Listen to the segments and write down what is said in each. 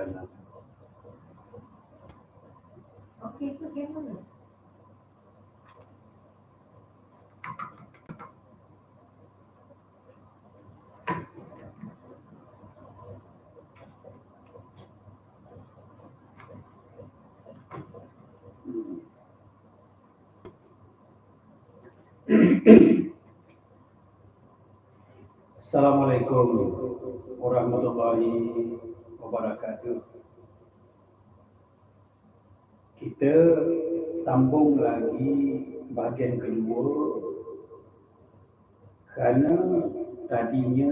sana. Okey tu kamera. Assalamualaikum warahmatullahi wabarakatuh. Kita sambung lagi bahagian kedua kerana tadinya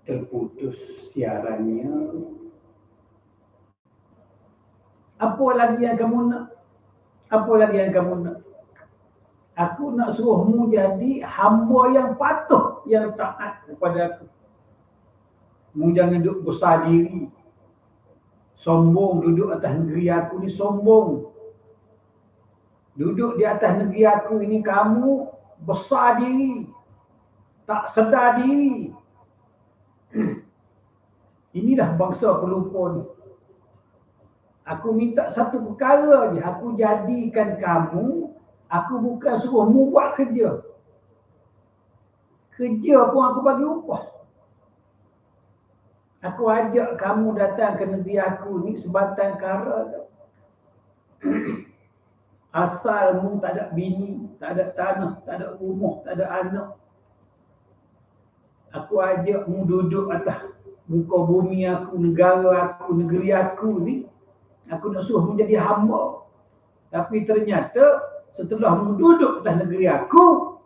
terputus siarannya. Apa lagi yang kamu nak? Apa lagi yang kamu nak? Aku nak suruhmu jadi hamba yang patuh, yang taat kepada aku. Mu jangan duduk besar diri. Sombong duduk atas negeri aku ni sombong. Duduk di atas negeri aku ini kamu besar diri. Tak sedar diri. Inilah bangsa pelupa ni. Aku minta satu perkara je. Aku jadikan kamu, aku bukan suruh mu buat kerja. Kerja pun aku bagi upah. Aku ajak kamu datang ke negeri aku ni sebatang kara. Asal mu tak ada bini, tak ada tanah, tak ada rumah, tak ada anak. Aku ajak mu duduk atas muka bumi aku, negara aku, negeri aku ni. Aku nak suruh mu jadi hamba. Tapi ternyata setelah mu duduk atas negeri aku,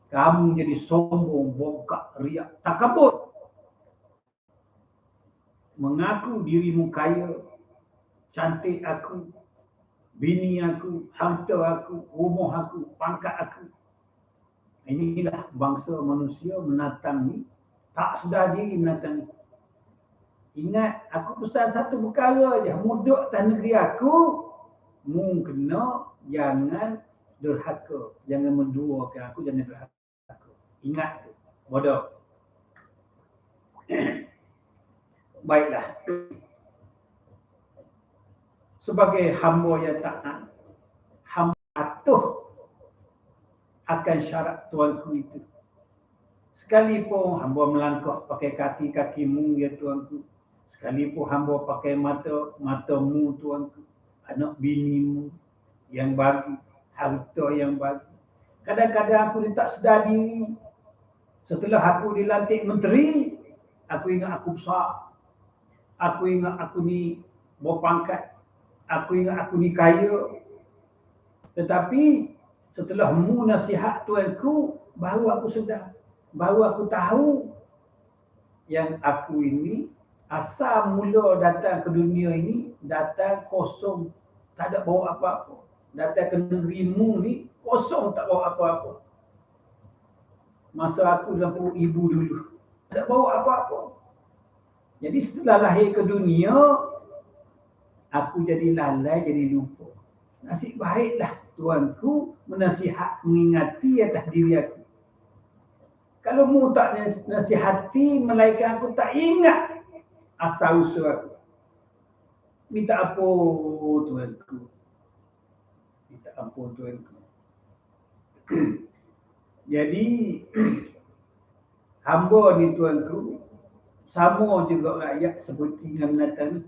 kamu jadi sombong, bongkak, riak, takabur. Mengaku dirimu kaya, cantik aku, bini aku, harta aku, rumah aku, pangkat aku. Inilah bangsa manusia menatang ni, tak sedar diri menatang ni. Ingat, aku pesan satu perkara je, mu duduk atas negeri aku, mu kena jangan derhaka, jangan menduakan aku, jangan derhaka. Ingat tu, bodoh. Baiklah. Sebagai hamba yang taat, hamba patuh akan syarat tuanku itu. Sekalipun hamba melangkah pakai kaki-kakimu ya tuanku, sekalipun hamba pakai matamu tuanku, anak binimu yang bagi, harta yang bagi. Kadang-kadang aku ni tak sedar diri. Setelah aku dilantik menteri, aku ingat aku besar. Aku ingat aku ni berpangkat. Aku ingat aku ni kaya. Tetapi setelah mu nasihat tuanku, baru aku sedar. Baru aku tahu yang aku ini asal mula datang ke dunia ini, datang kosong. Tak ada bawa apa-apa. Datang ke negerimu ni, kosong tak bawa apa-apa. Masa aku dalam perut ibu dulu, tak bawa apa-apa. Jadi setelah lahir ke dunia, aku jadi lalai, jadi lupa. Nasib baiklah tuanku menasihat, mengingati atas diri aku. Kalau mu tak nasihati, melainkan aku tak ingat asal usul aku. Minta ampun tuanku. Minta ampun tuanku. Jadi hamba ni tuanku, sama juga rakyat seperti dengan binatang ni.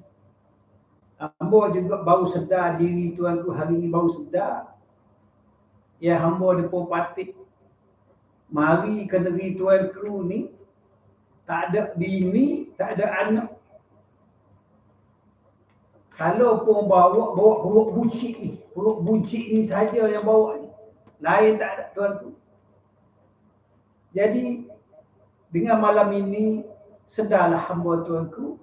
Hamba juga baru sedar diri tuanku, hari ni baru sedar. Ya hamba depa patik. Mari ke negeri tuanku ni, tak ada bini, tak ada anak. Kalau pun bawa perut bucik ni saja yang bawa ni. Lain tak ada tuanku. Jadi dengan malam ini sedarlah hamba tuanku,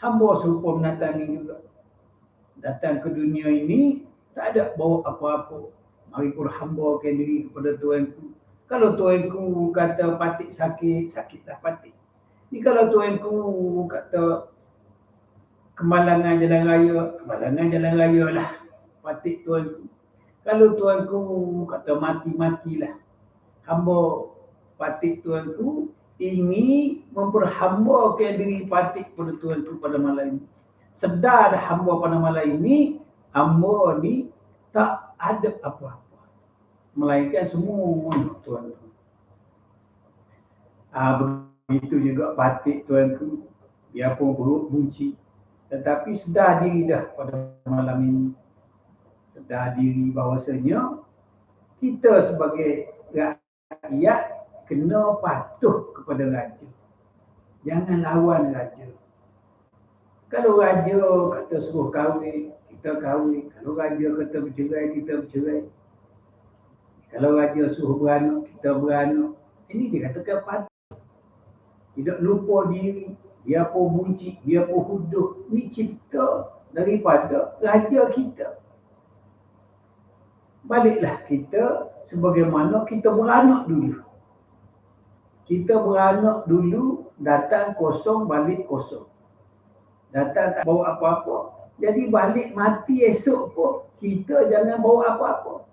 hamba serupa binatang ni juga. Datang ke dunia ini tak ada bawa apa-apa. Mari pun hambakan diri kepada tuanku. Kalau tuanku kata patik sakit, sakitlah patik. Ni kalau tuanku kata kemalangan jalan raya lah patik tuanku. Kalau tuanku kata mati-matilah, hamba patik tuanku ingin memperhambakan diri patik pada Tuhanku pada malam ini. Sedar dah hamba pada malam ini, hamba ni tak ada apa-apa, melainkan semua Tuhan. Begitu juga patik Tuhanku, biarpun perut bunci, tetapi sedar diri dah pada malam ini. Sedar diri bahawasanya kita sebagai rakyat kena patuh kepada raja. Jangan lawan raja. Kalau raja kata suruh kahwin, kita kahwin. Kalau raja kata bercerai, kita bercerai. Kalau raja suruh beranak, kita beranak. Ini dikatakan patuh. Tidak lupa diri, biarpun bunci, biarpun huduh. Ini cipta daripada raja kita. Baliklah kita sebagaimana kita beranak dulu. Kita beranak dulu, datang kosong, balik kosong. Datang tak bawa apa-apa. Jadi balik mati esok pun, kita jangan bawa apa-apa.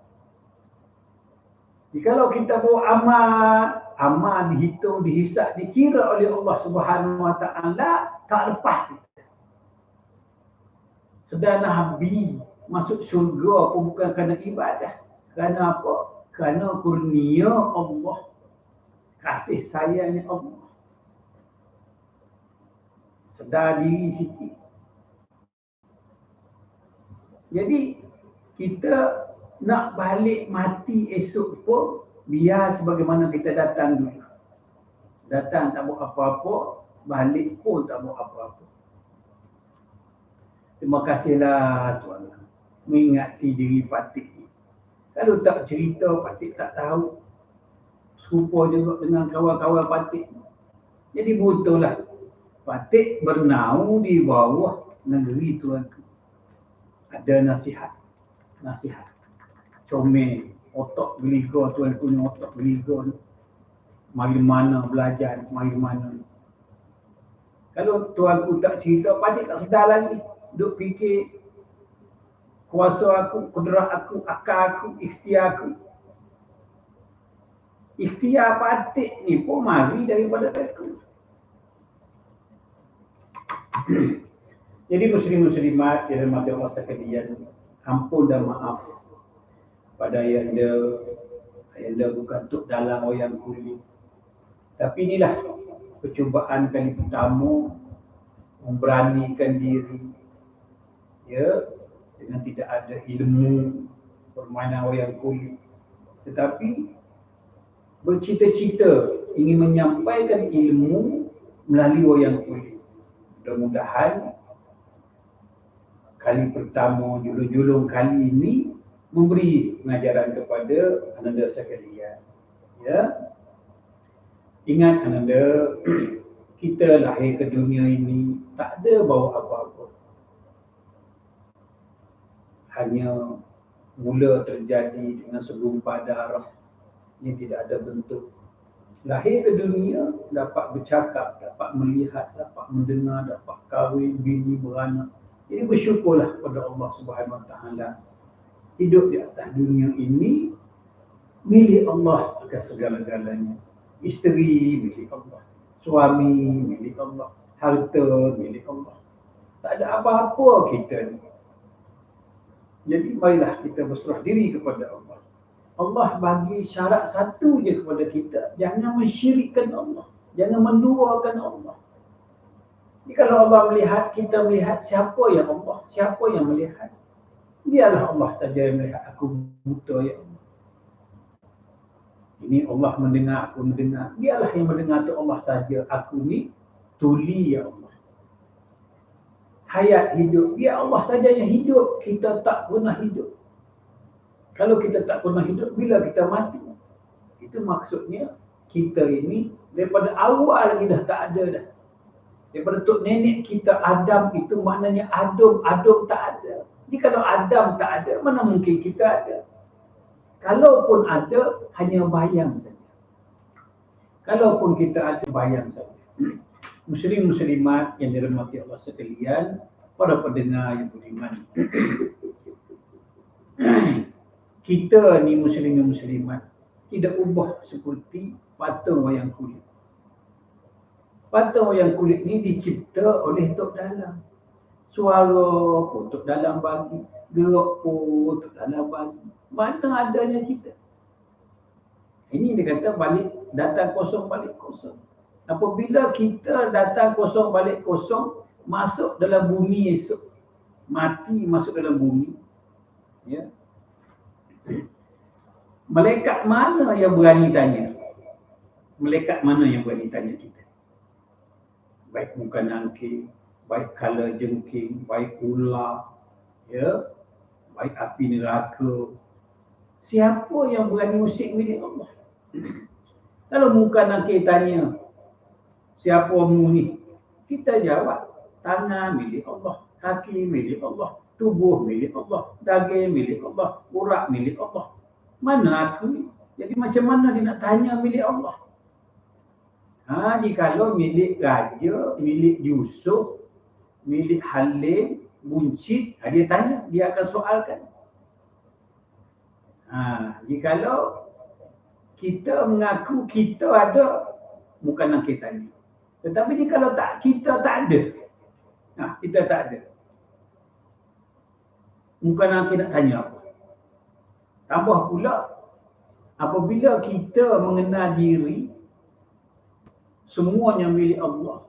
Jikalau kita bawa amal dihitung, dihisap, dikira oleh Allah Subhanahu Wa Taala, tak lepas kita. Sedang Nabi masuk syurga pun bukan kerana ibadah. Kerana apa? Kerana kurnia Allah. Kasih sayangnya Allah. Sedar diri sikit. Jadi kita nak balik mati esok pun biar sebagaimana kita datang dulu. Datang tak buat apa-apa, balik pun tak buat apa-apa. Terima kasihlah Tuhan mengingati diri patik ni. Kalau tak cerita, patik tak tahu. Serupa juga dengan kawan-kawan patik. Jadi betullah patik bernaung di bawah negeri Tuhanku. Ada nasihat. Comel, otak geliga Tuhan punya otak geliga ni. Mari mana belajar, mari mana. Kalau Tuhanku tak cerita, patik tak sedar lagi. Duk fikir kuasa aku, kudrat aku, akal aku, ikhtiar aku. Ikhtiar patik ni pun mari daripada aku. Jadi muslim-muslimat yang dirahmati Allah sekalian, ampun dan maaf pada ayanda bukan tuk dalam wayang kulit. Tapi inilah percubaan kali pertama memberanikan diri, ya, dengan tidak ada ilmu permainan wayang kulit, tetapi bercita-cita ingin menyampaikan ilmu melalui wayang kulit. Mudah-mudahan kali pertama julung-julung kali ini memberi pengajaran kepada ananda sekalian. Ya. Ingat ananda, kita lahir ke dunia ini tak ada bawa apa-apa. Hanya mula terjadi dengan segumpal darah yang tidak ada bentuk. Lahir ke dunia, dapat bercakap, dapat melihat, dapat mendengar, dapat kahwin, bini, beranak. Jadi bersyukurlah kepada Allah Subhanahu Wa Taala. Hidup di atas dunia ini milik Allah akan segala-galanya. Isteri milik Allah, suami milik Allah, harta milik Allah. Tak ada apa-apa kita ni. Jadi marilah kita berserah diri kepada Allah. Allah bagi syarat satu je kepada kita, jangan mensyirikkan Allah, jangan menduakan Allah. Jadi kalau Allah melihat, kita melihat, siapa yang Allah, siapa yang melihat? Biarlah Allah saja yang melihat. Aku buta ya Allah. Ini Allah mendengar, aku mendengar. Biarlah yang mendengar tu Allah saja. Aku ni tuli ya Allah. Hayat hidup, biar Allah saja yang hidup. Kita tak pernah hidup. Kalau kita tak pernah hidup, bila kita mati? Itu maksudnya kita ini daripada awal lagi dah tak ada dah. Daripada tok nenek kita Adam itu maknanya Adam tak ada. Jadi kalau Adam tak ada, mana mungkin kita ada? Kalaupun ada, hanya bayang saja. Kalaupun kita ada, bayang saja. Muslim-muslimat yang dirahmati Allah sekalian, para pendengar yang beriman. Kita ni muslim dan muslimat tidak ubah seperti patung wayang kulit. Patung wayang kulit ni dicipta oleh Tok Dalam. Suara pun Tok Dalam bagi, gerak pun Tok Dalam bagi. Mana adanya kita? Ini dia kata balik, datang kosong balik kosong. Apabila kita datang kosong balik kosong, masuk dalam bumi esok, mati masuk dalam bumi, ya. Malaikat mana yang berani tanya? Malaikat mana yang berani tanya kita? Baik muka nangking, baik kala jengking, baik ular, ya, baik api neraka. Siapa yang berani usik milik Allah? Kalau muka nangking tanya, siapa mu ni? Kita jawab, tangan milik Allah, kaki milik Allah, tubuh milik Allah, daging milik Allah, urat milik Allah. Mana aku ni? Jadi macam mana dia nak tanya milik Allah? Jikalau milik raja, milik Yusuf, milik Halim, buncit, dia tanya, dia akan soalkan. Jikalau kita mengaku kita ada, bukan nak kita tanya. Tetapi jikalau tak, kita tak ada. Kita tak ada. Bukan nak kita nak tanya apa. Tambah pula, apabila kita mengenal diri, semuanya milik Allah.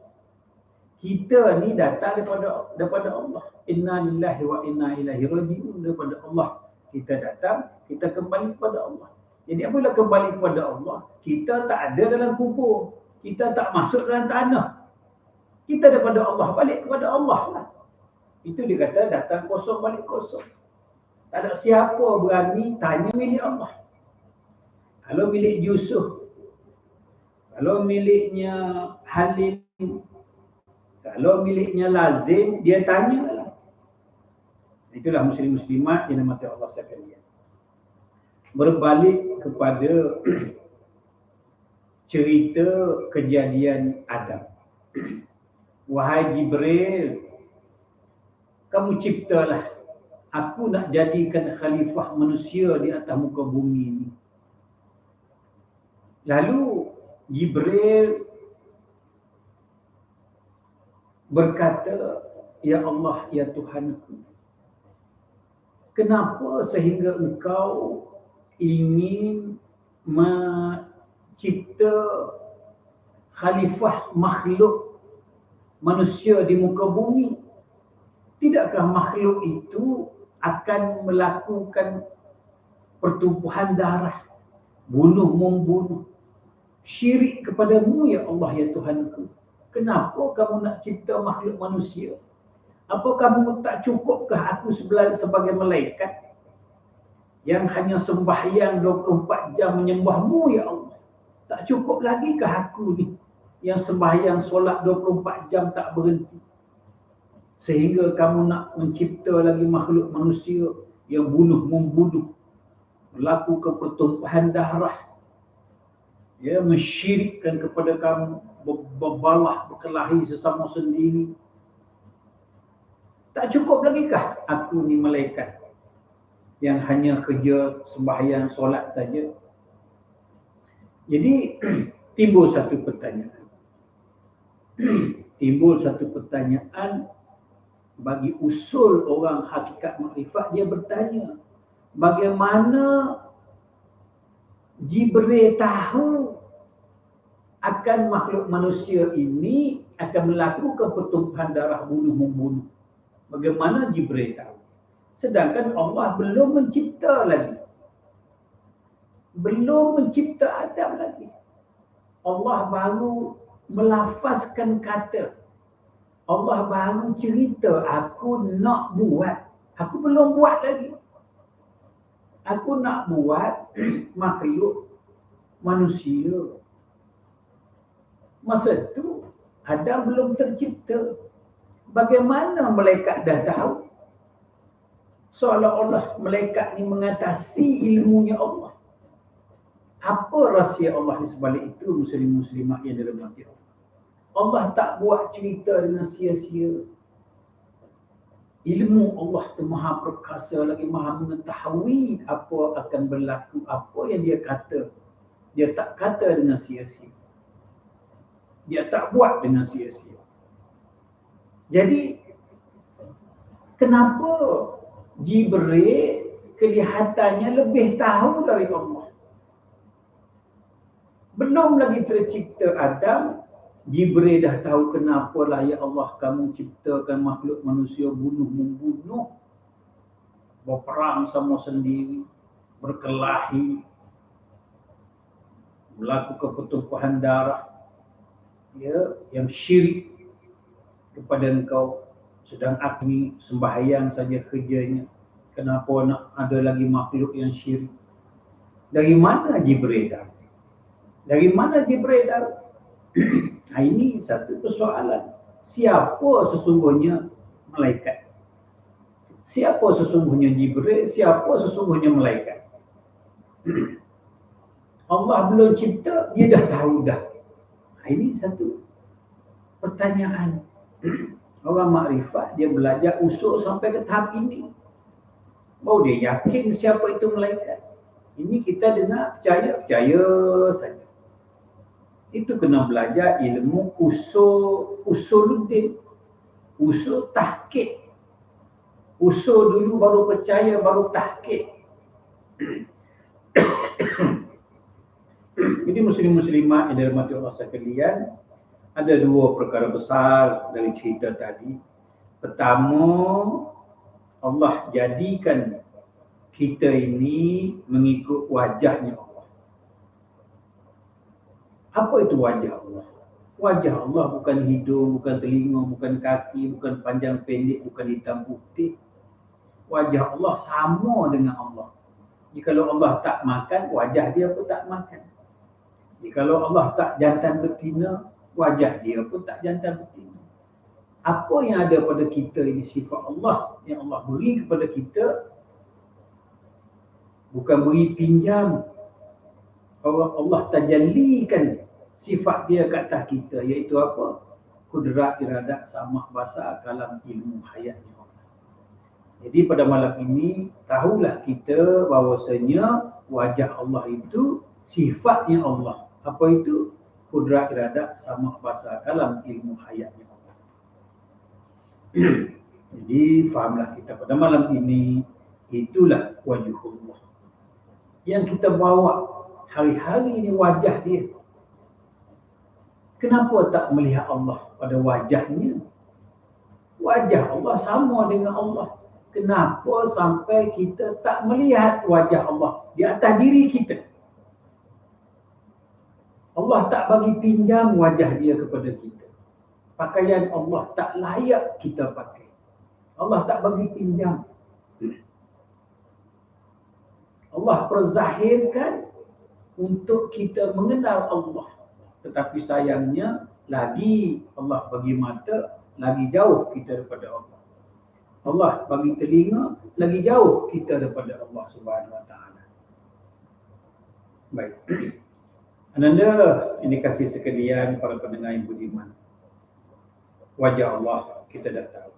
Kita ni datang daripada Allah. Inna lillahi wa inna ilaihi raji'un, daripada Allah. Kita datang, kita kembali kepada Allah. Jadi apabila kembali kepada Allah, kita tak ada dalam kubur. Kita tak masuk dalam tanah. Kita daripada Allah, balik kepada Allah lah. Itu dia kata datang kosong balik kosong. Tak ada siapa berani tanya milik Allah. Kalau milik Yusuf, kalau miliknya Halim, kalau miliknya Lazim, dia tanyalah. Itulah muslim-muslimat yang dimati Allah sekalian. Berbalik kepada cerita kejadian Adam. Wahai Jibril, kamu ciptalah. Aku nak jadikan khalifah manusia di atas muka bumi ini. Lalu Jibril berkata, Ya Allah, ya Tuhanku, kenapa sehingga engkau ingin mencipta khalifah makhluk manusia di muka bumi? Tidakkah makhluk itu akan melakukan pertumpahan darah, bunuh-membunuh, syirik kepadamu ya Allah ya Tuhanku? Kenapa kamu nak cipta makhluk manusia? Apa kamu tak cukupkah aku sebagai malaikat yang hanya sembahyang 24 jam menyembahmu ya Allah? Tak cukup lagikah aku ni yang sembahyang solat 24 jam tak berhenti? Sehingga kamu nak mencipta lagi makhluk manusia yang bunuh-membunuh, melakukan pertumpahan darah, ya, mensyirikkan kepada kamu, berbalah, berkelahi sesama sendiri. Tak cukup lagikah aku ni malaikat yang hanya kerja sembahyang solat saja? Jadi timbul satu pertanyaan. Bagi usul orang hakikat makrifat, dia bertanya, bagaimana Jibril tahu akan makhluk manusia ini akan melakukan pertumpahan darah, bunuh-membunuh? Bagaimana Jibril tahu? Sedangkan Allah belum mencipta lagi. Belum mencipta Adam lagi. Allah baru melafazkan kata. Allah baru cerita, aku nak buat. Aku belum buat lagi. Aku nak buat makhluk manusia. Masa tu Adam belum tercipta. Bagaimana malaikat dah tahu? Seolah-olah malaikat ni mengatasi ilmunya Allah. Apa rahsia Allah di sebalik itu, muslim-muslimat yang dirahmati Allah? Allah tak buat cerita dengan sia-sia. Ilmu Allah tu maha perkasa, lagi maha mengetahui apa akan berlaku, apa yang dia kata. Dia tak kata dengan sia-sia. Dia tak buat dengan sia-sia. Jadi kenapa Jibril kelihatannya lebih tahu dari Allah? Belum lagi tercipta Adam, Jibril dah tahu kenapalah ya Allah kamu ciptakan makhluk manusia bunuh-membunuh, berperang sama sendiri, berkelahi, melakukan pertumpahan darah, ya, yang syirik kepada engkau. Sedang aku sembahyang saja kerjanya. Kenapa nak ada lagi makhluk yang syirik? Dari mana Jibril tahu? Dari mana Jibril tahu? Ini satu persoalan. Siapa sesungguhnya malaikat? Siapa sesungguhnya Jibril? Siapa sesungguhnya malaikat? Allah belum cipta, dia dah tahu dah. Ini satu pertanyaan. Orang makrifat, dia belajar usul sampai ke tahap ini. Baru dia yakin siapa itu malaikat. Ini kita dengar percaya saja. Itu kena belajar ilmu usuluddin, usul tahqiq. Usul dulu baru percaya, baru tahqiq. Jadi muslim-muslimat yang dirahmati Allah sekalian, ada dua perkara besar dari cerita tadi. Pertama, Allah jadikan kita ini mengikut wajahnya Allah. Apa itu wajah Allah? Wajah Allah bukan hidung, bukan telinga, bukan kaki, bukan panjang pendek, bukan hitam putih. Wajah Allah sama dengan Allah. Jikalau Allah tak makan, wajah dia pun tak makan. Jikalau Allah tak jantan betina, wajah dia pun tak jantan betina. Apa yang ada pada kita ini sifat Allah yang Allah beri kepada kita, bukan beri pinjam. Allah tajallikan sifat dia kat atas kita, iaitu apa? Kudrat, iradat, samak, basar, kalam, ilmu, hayatnya Allah. Jadi pada malam ini, tahulah kita bahawasanya wajah Allah itu sifatnya Allah. Apa itu? Kudrat, iradat, samak, basar, kalam, ilmu, hayatnya Allah. Jadi fahamlah kita pada malam ini, itulah wajhullah yang kita bawa hari-hari ini, wajah dia. Kenapa tak melihat Allah pada wajahnya? Wajah Allah sama dengan Allah. Kenapa sampai kita tak melihat wajah Allah di atas diri kita? Allah tak bagi pinjam wajah dia kepada kita. Pakaian Allah tak layak kita pakai. Allah tak bagi pinjam. Allah perzahirkan untuk kita mengenal Allah. Tetapi sayangnya, lagi Allah bagi mata, lagi jauh kita daripada Allah. Allah bagi telinga, lagi jauh kita daripada Allah Subhanahu Wa Taala. Baik. Ananda ini kasih sekalian para pendengar yang budiman. Wajah Allah kita dah tahu.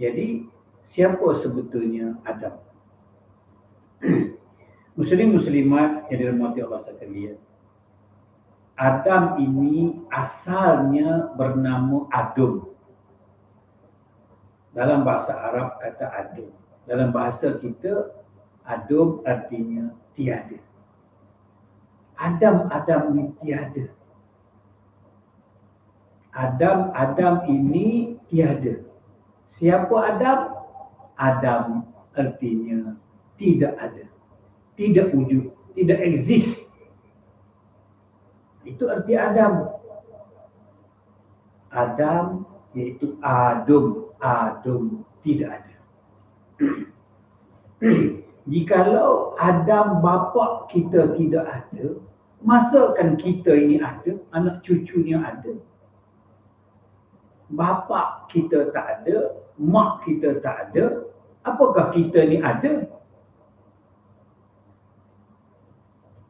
Jadi, siapa sebetulnya Adam? Muslim-muslimat yang dirahmati Allah sekalian. Adam ini asalnya bernama Adum. Dalam bahasa Arab kata Adum. Dalam bahasa kita, Adum artinya tiada. Adam ini tiada. Adam ini tiada. Siapa Adam? Adam artinya tidak ada. Tidak wujud, tidak exist. Itu arti Adam. Adam iaitu Adum. Adum tidak ada. Jikalau Adam bapa kita tidak ada, masakan kita ini ada, anak cucunya ada. Bapa kita tak ada, mak kita tak ada, apakah kita ni ada?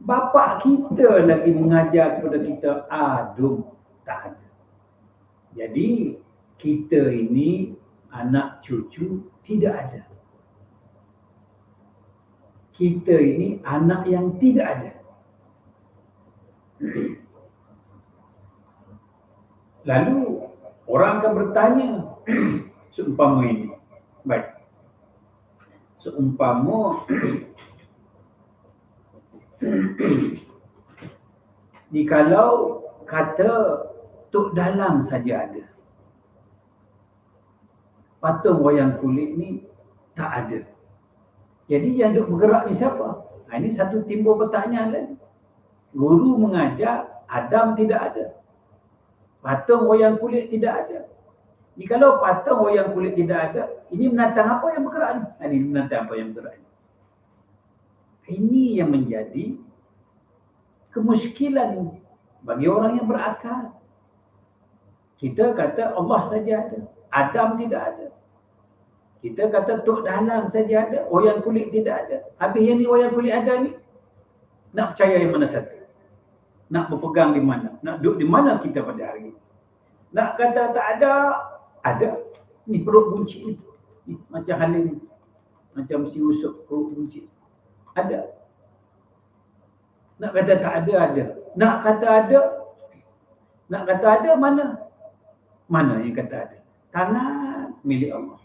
Bapa kita lagi mengajar kepada kita, Adum tak ada. Jadi kita ini anak cucu tidak ada. Kita ini anak yang tidak ada. Lalu orang akan bertanya, seumpama ini. Baik. Seumpama jikalau kata Tok Dalang saja ada, patung wayang kulit ni tak ada. Jadi yang duk bergerak ni siapa? Ini satu timbul pertanyaan lagi. Guru mengajar Adam tidak ada. Patung wayang kulit tidak ada. Jikalau patung wayang kulit tidak ada, ini menantang apa yang bergerak ni? Ini menantang apa yang bergerak ni? Ini yang menjadi kemuskilan bagi orang yang berakal. Kita kata Allah saja ada, Adam tidak ada. Kita kata Tok Dalang saja ada, wayang kulit tidak ada. Habis yang ni wayang kulit ada ni, nak percaya yang mana satu? Nak berpegang di mana? Nak duduk di mana kita pada hari ini? Nak kata tak ada, ada. Ni perut buncit ni. Ni macam Halim, macam si Yusuf perut buncit. Ada. Nak kata tak ada, ada. Nak kata ada, nak kata ada mana? Mana yang kata ada? Tangan milik Allah.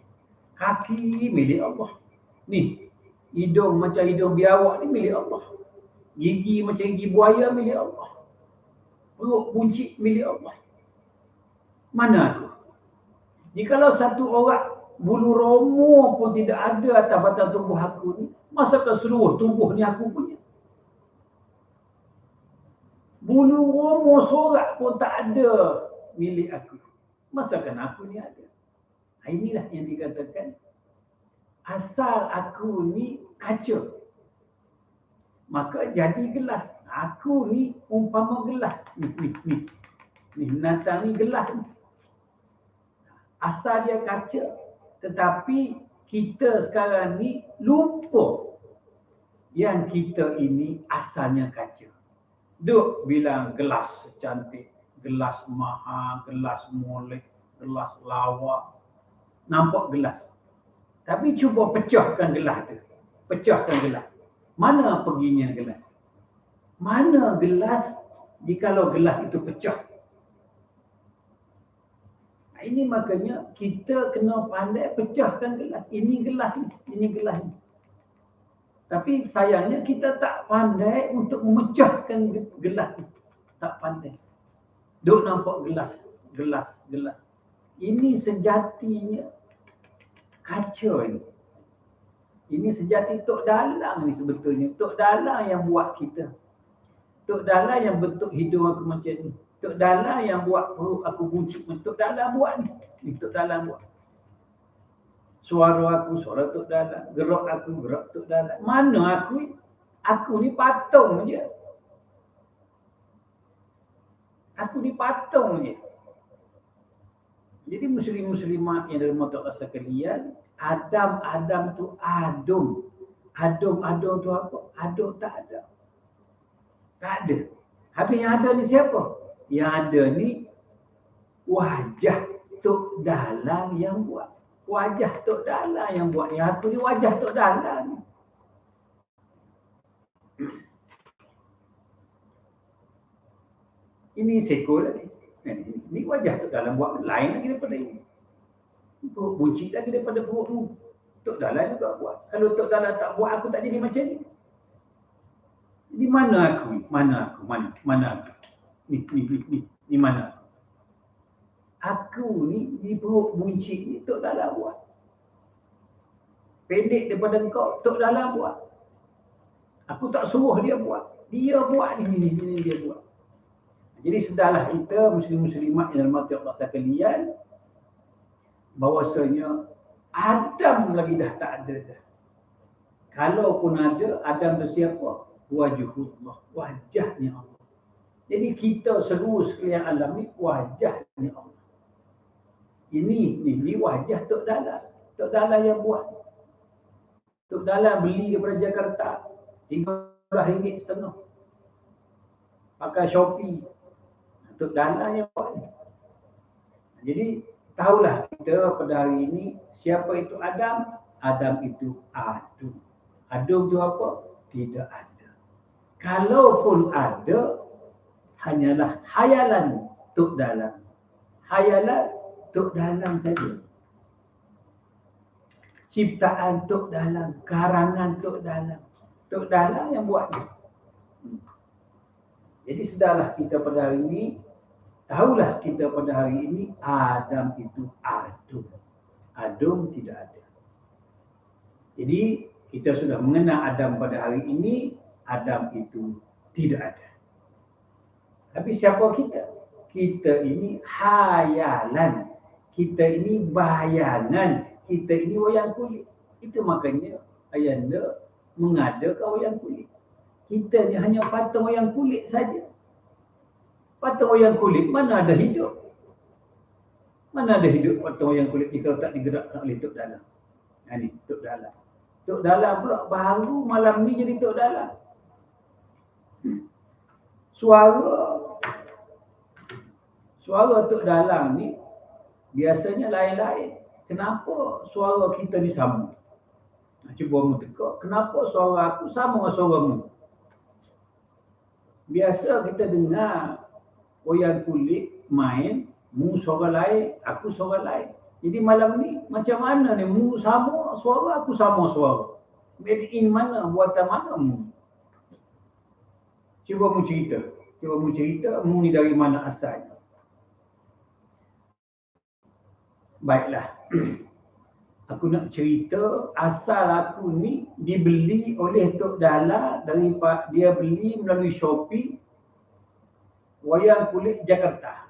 Kaki milik Allah. Ni, hidung macam hidung biawak ni milik Allah. Gigi macam gigi buaya milik Allah. Perut buncit milik Allah. Mana aku? Jikalau satu orang bulu romo pun tidak ada atas batang tubuh aku ni, masakah seluruh tubuh ni aku punya? Bulu romo sorak pun tak ada milik aku. Masakan aku ni ada? Inilah yang dikatakan asal aku ni kaca. Maka jadi gelas. Aku ni umpama gelas. Ni binatang ni gelas ni. Asal dia kaca. Tetapi kita sekarang ni lupa yang kita ini asalnya kaca. Duk bilang gelas cantik, gelas mahal, gelas molek, gelas lawa. Nampak gelas. Tapi cuba pecahkan gelas tu. Pecahkan gelas. Mana perginya gelas? Mana gelas jikalau gelas itu pecah? Ini makanya kita kena pandai pecahkan gelas. Ini gelas ni, ini gelas ni. Tapi sayangnya kita tak pandai untuk memecahkan gelas ni. Tak pandai. Duk nampak gelas, gelas, gelas. Ini sejatinya kaca ni. Ini sejati Tok Dalang ni sebetulnya. Tok Dalang yang buat kita. Tok Dalang yang bentuk hidung aku macam ni. Tok Dalang yang buat perut aku buncit. Tok Dalang buat ni. Ni Tok Dalang buat. Suara aku, suara Tok Dalang. Gerak aku, gerak Tok Dalang. Mana aku ni? Aku ni patung je. Aku ni patung je. Jadi muslim-muslimat yang dalam mata rasa kalian, Adam tu adum. Adum tu apa? Adum tak ada. Tak ada. Habis yang ada ni siapa? Yang ada ni wajah Tok Dalang yang buat. Wajah Tok Dalang yang buat. Yang aku ni wajah Tok Dalang ni. Ini seko lagi. Ini wajah Tok Dalang buat lain lagi daripada ini. Perut buncit lagi daripada perutmu. Tok Dalang juga buat. Kalau Tok Dalang tak buat, aku tak jadi macam ni. Jadi mana aku ni? Mana aku? Mana aku? Ni mana? Aku ni di perut buncit ni Tok Dalang buat. Pendek daripada kau, Tok Dalang buat. Aku tak suruh dia buat. Dia buat ni dia buat. Jadi sedarlah kita muslim-muslimat yang dirahmati Allah sekalian, bahawasanya Adam lagi dah tak ada dah. Kalaupun ada, Adam tu siapa? Wajhullah, wajahnya Allah. Jadi kita seluruh sekalian alam ni wajahnya Allah. Ini wajah Tok Dalang. Tok Dalang yang buat. Tok Dalang beli daripada Jakarta RM13.5. Pakai Shopee. Tok Dalang yang buat ni. Jadi tahulah kita pada hari ini siapa itu Adam? Adam itu Adum. Adum itu apa? Tidak ada. Kalaupun ada, hanyalah hayalan Tok Dalang. Hayalan tok dalam saja. Ciptaan tok dalam, karangan tok dalam. Tok dalam yang buat ni. Jadi sedarlah kita pada hari ini, tahulah kita pada hari ini Adam itu adum. Adum tidak ada. Jadi kita sudah mengenal Adam pada hari ini, Adam itu tidak ada. Tapi siapa kita? Kita ini hayalan. Kita ini bayangan. Kita ini wayang kulit. Itu makanya ayanda mengadakan wayang kulit. Kita ni hanya patung wayang kulit saja. Patung wayang kulit mana ada hidup? Mana ada hidup patung wayang kulit ni kalau tak digerakkan oleh tok dalam. Ni tok dalam. Tok dalam pula baru malam ni jadi tok dalam. Suara tok dalam ni biasanya lain-lain. Kenapa suara kita ni sama? Cuba mu teka, kenapa suara aku sama dengan suaramu? Biasa kita dengar wayang kulit main, mu suara lain, aku suara lain. Jadi malam ni macam mana ni? Mu sama suara, aku sama suara. Made in mana? Buatan mana mu? Cuba mu cerita, mu ni dari mana asalnya? Baiklah. Aku nak cerita asal aku ni dibeli oleh Tok Dala daripada dia beli melalui Shopee wayang kulit Jakarta.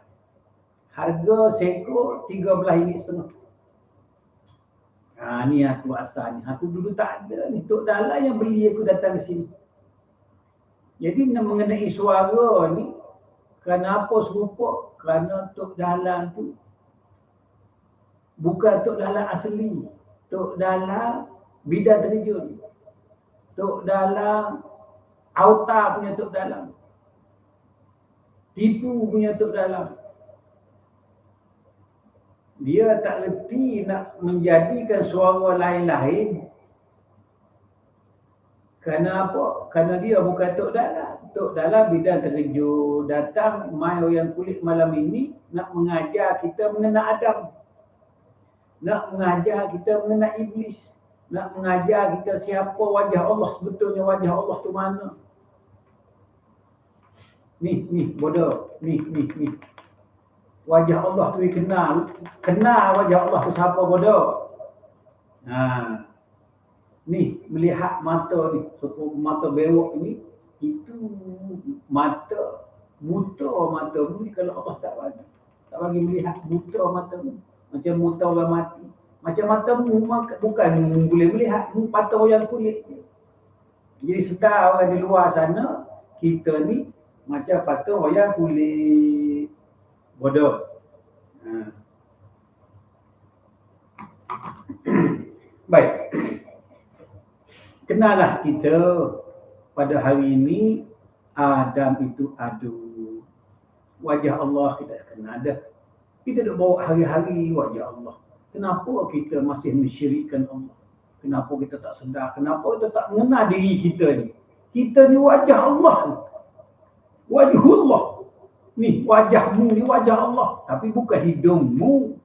Harga seekor RM13.5. Ni aku asalnya. Aku dulu tak ada ni. Tok Dala yang beli aku datang ke sini. Jadi mengenai suara ni, kerana apa serupa? Kerana Tok Dala tu bukan Tok Dala asli. Tok Dala bidan terjun. Tok Dala auta punya Tok Dala. Tipu punya Tok Dala. Dia tak reti nak menjadikan suara lain-lain. Kerana apa? Kerana dia bukan Tok Dala. Tok Dala bidan terjun. Datang mai wayang kulit malam ini nak mengajar kita mengenal Adam. Nak mengajar kita mengenal iblis. Nak mengajar kita siapa wajah Allah, sebetulnya wajah Allah tu mana. Ni bodoh. Ni. Wajah Allah tu kenal. Kenal wajah Allah tu siapa bodoh. Ni melihat mata ni, mata bewok ni, itu mata buta mata ni kalau Allah tak bagi melihat buta mata ni. Macam mata orang mati. Macam matamu bukan boleh melihat, patah wayang kulit. Jadi sedar orang di luar sana, kita ni macam patah wayang kulit. Bodoh. Baik. Kenalah kita pada hari ini Adam itu adu. Wajah Allah kita kenal dah. Kita nak bawa hari-hari wajah Allah. Kenapa kita masih mensyirikkan Allah? Kenapa kita tak sedar? Kenapa kita tak mengenal diri kita ni? Kita ni wajah Allah. Wajhullah. Ni wajahmu ni wajah Allah. Tapi bukan hidungmu.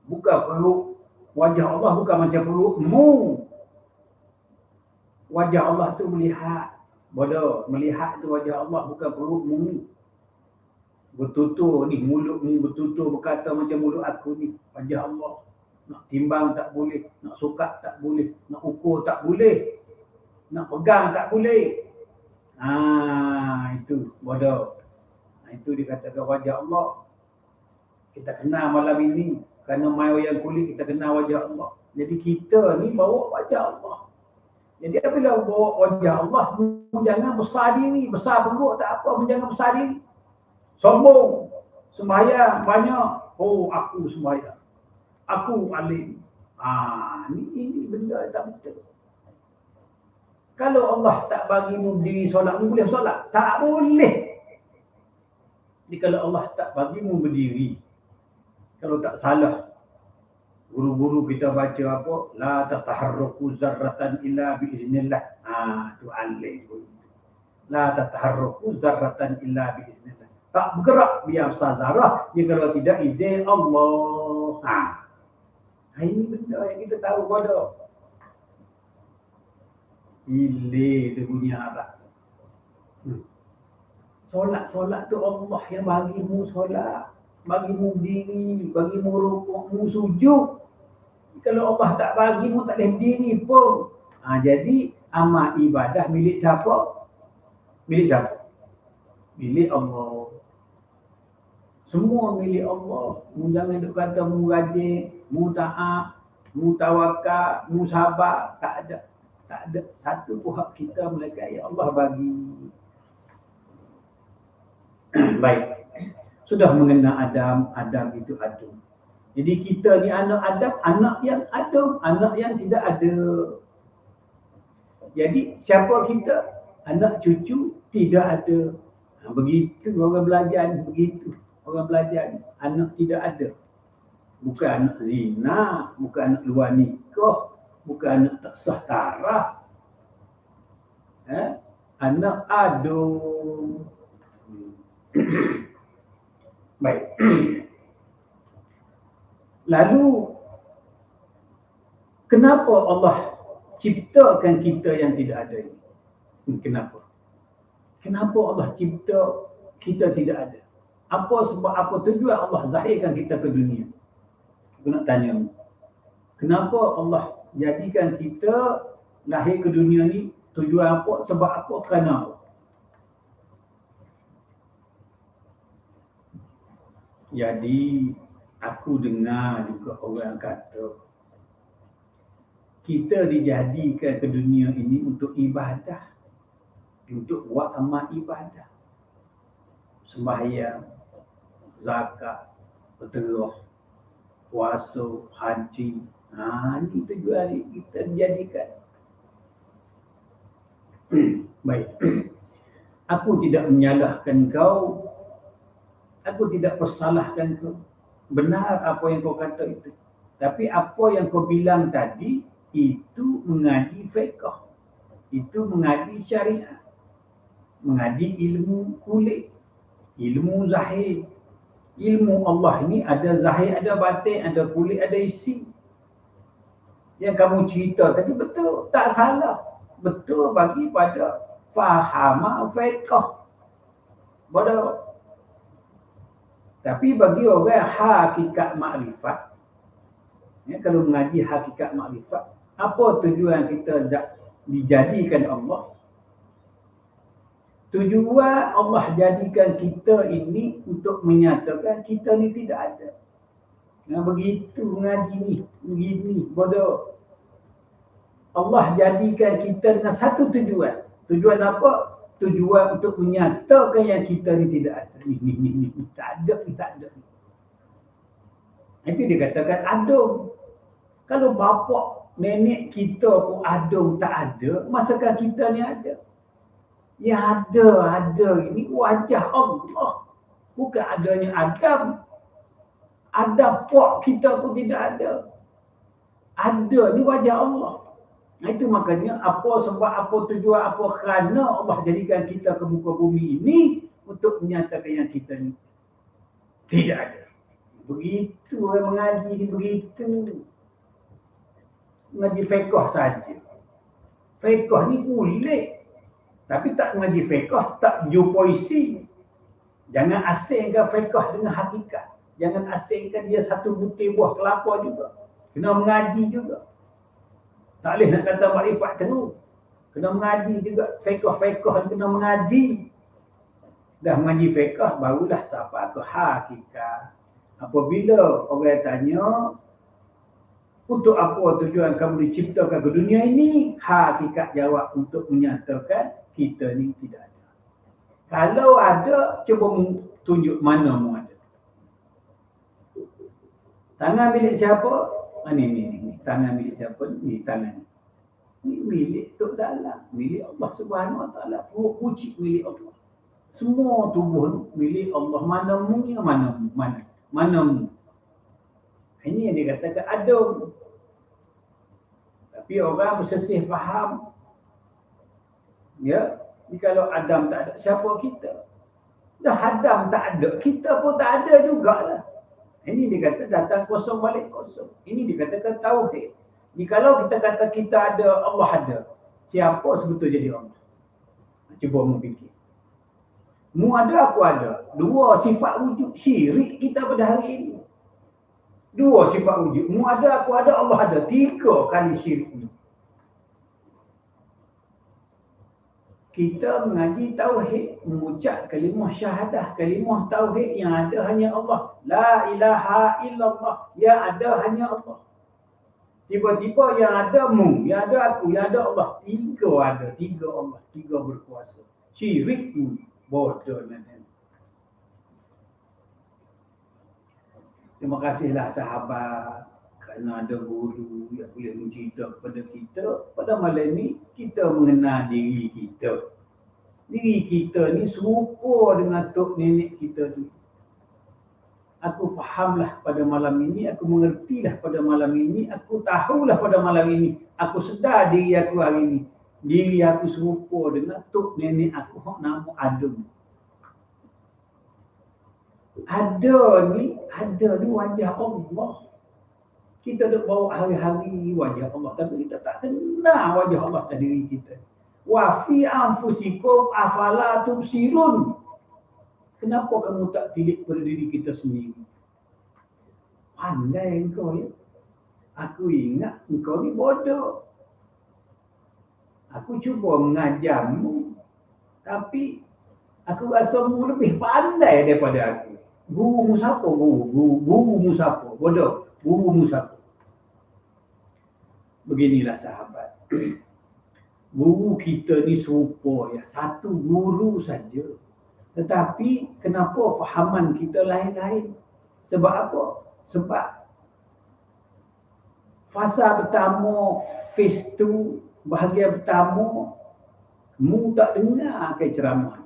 Bukan perut. Wajah Allah bukan macam perutmu. Wajah Allah tu melihat. Bodoh. Melihat tu wajah Allah bukan perutmu. Bertutur ni, mulutmu bertutur berkata macam mulut aku ni. Wajah Allah. Nak timbang tak boleh. Nak sokat tak boleh. Nak ukur tak boleh. Nak pegang tak boleh. Itu bodoh. Itu dikatakan wajah Allah. Kita kenal malam ini. Kerana mai wayang kulit kita kenal wajah Allah. Jadi kita ni bawa wajah Allah. Jadi apabila bawa wajah Allah, jangan besar diri. Besar perut tak apa, jangan besar diri. Sombong. Sembahyang banyak. Oh, aku sembahyang. Aku alim. Ini benda tak betul. Kalau Allah tak bagimu berdiri solat, mu boleh solat? Tak boleh. Jadi kalau Allah tak bagimu berdiri, kalau tak salah, guru-guru kita baca apa? La tataharruku zarratan illa biiznillah. Itu alim. La tataharruku zarratan illa biiznillah. Tak bergerak biar besar zarah. Dia kalau tidak izin Allah. Ini benda yang kita tahu bodoh. Hilir dia punya arah. Solat tu Allah yang bagimu solat. Bagimu diri, bagimu rukukmu sujud. Kalau Allah tak bagimu tak boleh diri pun. Jadi amal ibadah milik siapa? Milik siapa? Milik Allah. Semua milik Allah. Mu jangan duk kata mu rajin, mu taat, mu tawakal, mu sabar. Tak ada. Tak ada satu pun hak kita melainkan ya Allah bagi. Baik. Sudah mengenal Adam, Adam itu Adam. Jadi kita ni anak Adam, anak yang Adam, anak yang tidak ada. Jadi siapa kita? Anak cucu tidak ada. Begitu orang belajar ni, begitu. Orang belajar ni, anak tidak ada. Bukan anak zina, bukan anak luar nikah, bukan anak tak sah taraf. Anak Adam. Baik. Lalu kenapa Allah ciptakan kita yang tidak ada ini? Kenapa? Kenapa Allah cipta kita tidak ada? Apa sebab, apa tujuan Allah zahirkan kita ke dunia? Aku nak tanya. Kenapa Allah jadikan kita lahir ke dunia ni? Tujuan apa? Sebab apa? Kerana apa? Jadi aku dengar juga orang kata kita dijadikan ke dunia ini untuk ibadah, untuk buat amal ibadah, sembahyang, zakat, berterah, puasa, haji. Ini tujuan kita dijadikan. Baik. Aku tidak menyalahkan kau. Aku tidak persalahkan kau. Benar apa yang kau kata itu. Tapi apa yang kau bilang tadi, itu mengaji fiqh. Itu mengaji syariat. Mengaji ilmu kulit. Ilmu zahir. Ilmu Allah ini ada zahir, ada batin, ada kulit, ada isi. Yang kamu cerita tadi betul. Tak salah. Betul bagi pada faham fiqh. Bodoh. Tapi bagi orang hakikat makrifat, kalau mengaji hakikat makrifat, apa tujuan kita dijadikan Allah? Tujuan Allah jadikan kita ini untuk menyatakan kita ni tidak ada. Begitu mengaji ni, begini, bodoh. Allah jadikan kita dengan satu tujuan. Tujuan apa? Tujuan untuk menyatakan yang kita ni tidak ada. Ni. Tak ada. Itu dikatakan Adam. Kalau bapa nenek kita pun Adam tak ada, masakan kita ni ada? Yang ada ini wajah Allah. Bukan adanya Adam. Ada pak kita pun tidak ada. Ada ni wajah Allah. Itu makanya apa sebab, apa tujuan, apa kerana Allah jadikan kita ke muka bumi ini untuk menyatakan yang kita ni tidak ada. Begitu orang mengaji ni, begitu. Mengaji fiqh saja. Fiqh ni kulit. Tapi tak mengaji fiqh, tak jumpa isi. Jangan asingkan fiqh dengan hakikat. Jangan asingkan dia satu butir buah kelapa juga. Kena mengaji juga. Tak boleh nak kata makrifat terus. Kena mengaji juga. Fiqh kena mengaji. Dah mengaji fiqh, barulah siapa ke hakikat. Apabila orang tanya, untuk apa tujuan kamu diciptakan ke dunia ini? Hakikat jawab untuk menyatakan kita ni tidak ada. Kalau ada, cuba tunjuk mana mu ada. Tangan milik siapa? Ni. Tangan milik siapa? Ni tangan. Ni milik Tok Dalam. Milik Allah Subhanahu Wa Taala. Pucik milik Allah. Semua tubuh milik Allah. Mana mu? Mana mu? Ini yang dikatakan Adam. Tapi orang bersesih faham. Ya. Jadi kalau Adam tak ada, siapa kita? Dah hadam tak ada, kita pun tak ada jugalah. Ini dikata datang kosong balik kosong. Ini dikatakan tauhid. Jikalau kita kata kita ada, Allah ada, siapa sebetulnya jadi Allah? Cuba mu fikir. Mu ada, aku ada. Dua sifat wujud. Syirik kita pada hari ini. Dua sifat wujud. Mu ada, aku ada, Allah ada. 3 kali syirik ni. Kita mengaji tauhid, mengucap kalimah syahadah, kalimah tauhid yang ada hanya Allah. La ilaha illallah, yang ada hanya Allah. Tiba-tiba yang ada mu, yang ada aku, yang ada Allah. 3 ada, 3 Allah, 3 berkuasa. Syirik tu bodoh nanti. Terima kasihlah sahabat kerana ada guru yang boleh mencerita kepada kita. Pada malam ni kita mengenal diri kita. Diri kita ni serupa dengan tok nenek kita tu. Aku fahamlah pada malam ini, aku mengertilah pada malam ini, aku tahulah pada malam ini, aku sedar diri aku hari ini. Diri aku serupa dengan tok nenek aku hak nama Adam. Ada ni wajah Allah. Kita duk bawa hari-hari wajah Allah, tapi kita tak kenal wajah Allah pada diri kita. Wa fi anfusikum afala tubsirun. Kenapa kamu tak tilik pada diri kita sendiri? Pandai engkau ya. Aku ingat engkau ni bodoh. Aku cuba mengajarmu, tapi aku rasa mu lebih pandai daripada aku. Gurumu siapa? Gurumu siapa? Bodoh. Gurumu siapa? Beginilah sahabat. Guru kita ni serupa ya. Satu guru saja. Tetapi kenapa fahaman kita lain-lain? Sebab apa? Sebab fasa pertama, phase 2, bahagian pertama, mu tak dengar ke ceramah.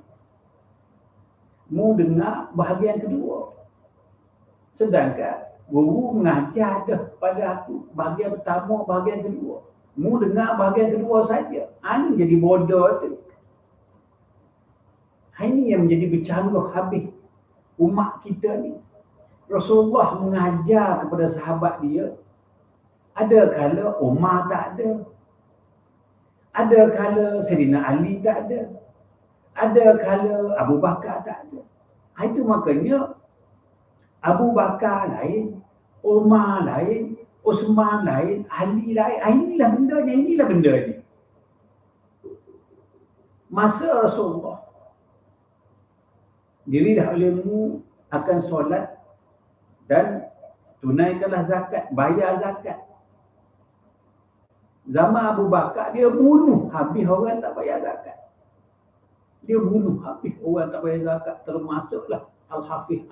Mu dengar bahagian kedua. Sedangkan guru mengajar dah pada aku bahagian pertama, bahagian kedua. Mu dengar bahagian kedua saja. Ini jadi bodoh tu. Ini yang menjadi bercanggah habis umat kita ni. Rasulullah mengajar kepada sahabat dia. Ada kala Umar tak ada. Ada kala Sayyidina Ali tak ada. Ada kala Abu Bakar tak ada. Itu makanya Abu Bakar lain, Umar lain, Osman lain, Ali lain. Inilah bendanya. Masa Rasulullah dirilah olehmu akan solat dan tunaikanlah zakat, bayar zakat. Zaman Abu Bakar dia bunuh habis orang tak bayar zakat. Dia bunuh habis orang tak bayar zakat, termasuklah Al-Hafiz,